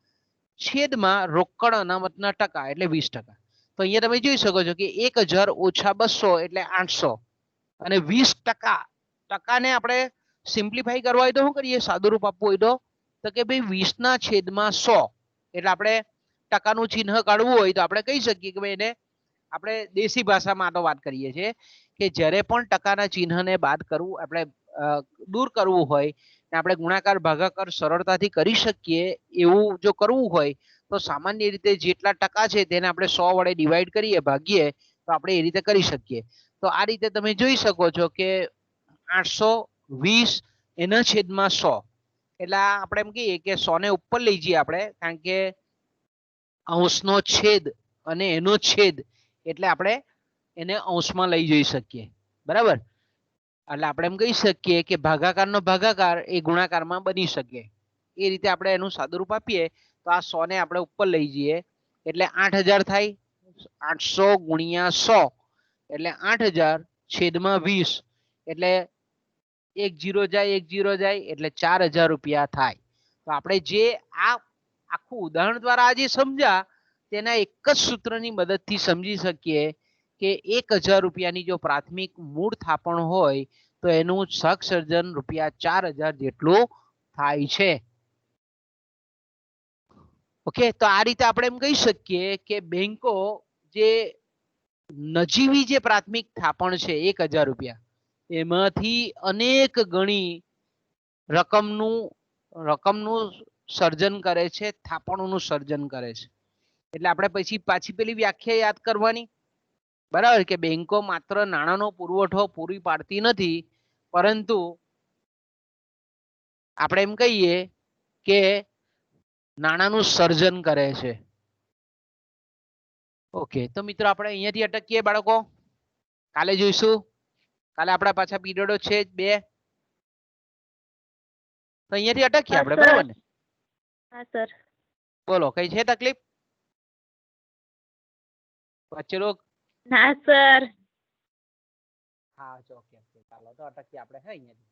Speaker 1: છેદમાં રોકડ અનામતના ટકા એટલે 20%. તો અહીંયા તમે જોઈ શકો છો કે 1000 ઓછા 200 એટલે 800 અને 20%ને આપણે સિમ્પ્લિફાઈ કરવા હોય તો શું કરીએ, સાદુરૂપ આપવું હોય તો કે ભાઈ 20 ના છેદમાં 100 એટલે આપણે ટકાનું ચિહ્ન કાઢવું હોય તો આપણે કહી શકીએ કે ભાઈ એને આપણે દેશી ભાષામાં તો વાત કરીએ છીએ કે જ્યારે પણ ટકાના ચિહ્નને બાદ કરવું આપણે દૂર કરવું હોય ને આપણે ગુણાકાર ભાગાકાર સરળતાથી કરી શકીએ એવું જો કરવું હોય તો સામાન્ય રીતે જેટલા ટકા છે તેને આપણે 100 વડે ડિવાઈડ કરીએ ભાગીએ તો આપણે એ રીતે કરી શકીએ. તો આ રીતે તમે જોઈ શકો છો કે 820 એના છેદમાં 100 એટલે આપણે એમ કહીએ કે 100 ને ઉપર લઈ જઈએ આપણે કારણ કે અંશનો છેદ અને એનો છેદ એટલે આપણે એને અંશમાં લઈ જઈ શકીએ. બરાબર. એટલે આપણે એમ કહી શકીએ કે ભાગાકારનો ભાગાકાર એ ગુણાકારમાં બની શકે. એ રીતે આપણે એનું સાદુરૂપ આપીએ તો આ 100 ને આપણે ઉપર લઈ જઈએ એટલે 8000 થાય. 800 ગુણ્યા 100 એટલે 8000 છેદમાં 20 એટલે 1 0 જાય 1 0 જાય એટલે 4000 રૂપિયા થાય. તો આપણે જે આ આખું ઉદાહરણ દ્વારા આજે સમજ્યા તેના એક જ સૂત્રની મદદથી સમજી શકીએ કે 1000 રૂપિયાની જો પ્રાથમિક મૂળ થાપણ હોય તો એનું શક સર્જન રૂપિયા 4000 જેટલું થાય છે. ઓકે, તો આ રીતે આપણે એમ કહી શકીએ કે બેંકો જે નજીવી જે પ્રાથમિક થાપણ છે 1000 રૂપિયા એમાંથી અનેક ગણી રકમનું સર્જન કરે છે, થાપણોનું સર્જન કરે છે. એટલે આપણે પછી પાછી પેલી વ્યાખ્યા યાદ કરવાની, બરાબર, કે બેંકો માત્ર નાણાંનો પુરવઠો પૂરી પાડતી નથી પરંતુ આપણે એમ કહીએ કે નાણાંનું સર્જન કરે છે. ઓકે, તો મિત્રો આપણે અહીંયાથી અટકીએ બાળકો. કાલે જોઈશું. કાલે આપણા પાછા પીરિયડો છે જ 2. તો અહીંયાથી અટકીએ આપણે, બરાબર ને?
Speaker 2: હા સર.
Speaker 1: બોલો, કઈ છે તકલીફ? બચ્ચે લોગ?
Speaker 2: ના સર.
Speaker 1: હા, ઓકે, ચાલો તો અટકીએ આપણે. હા, અહીંયાથી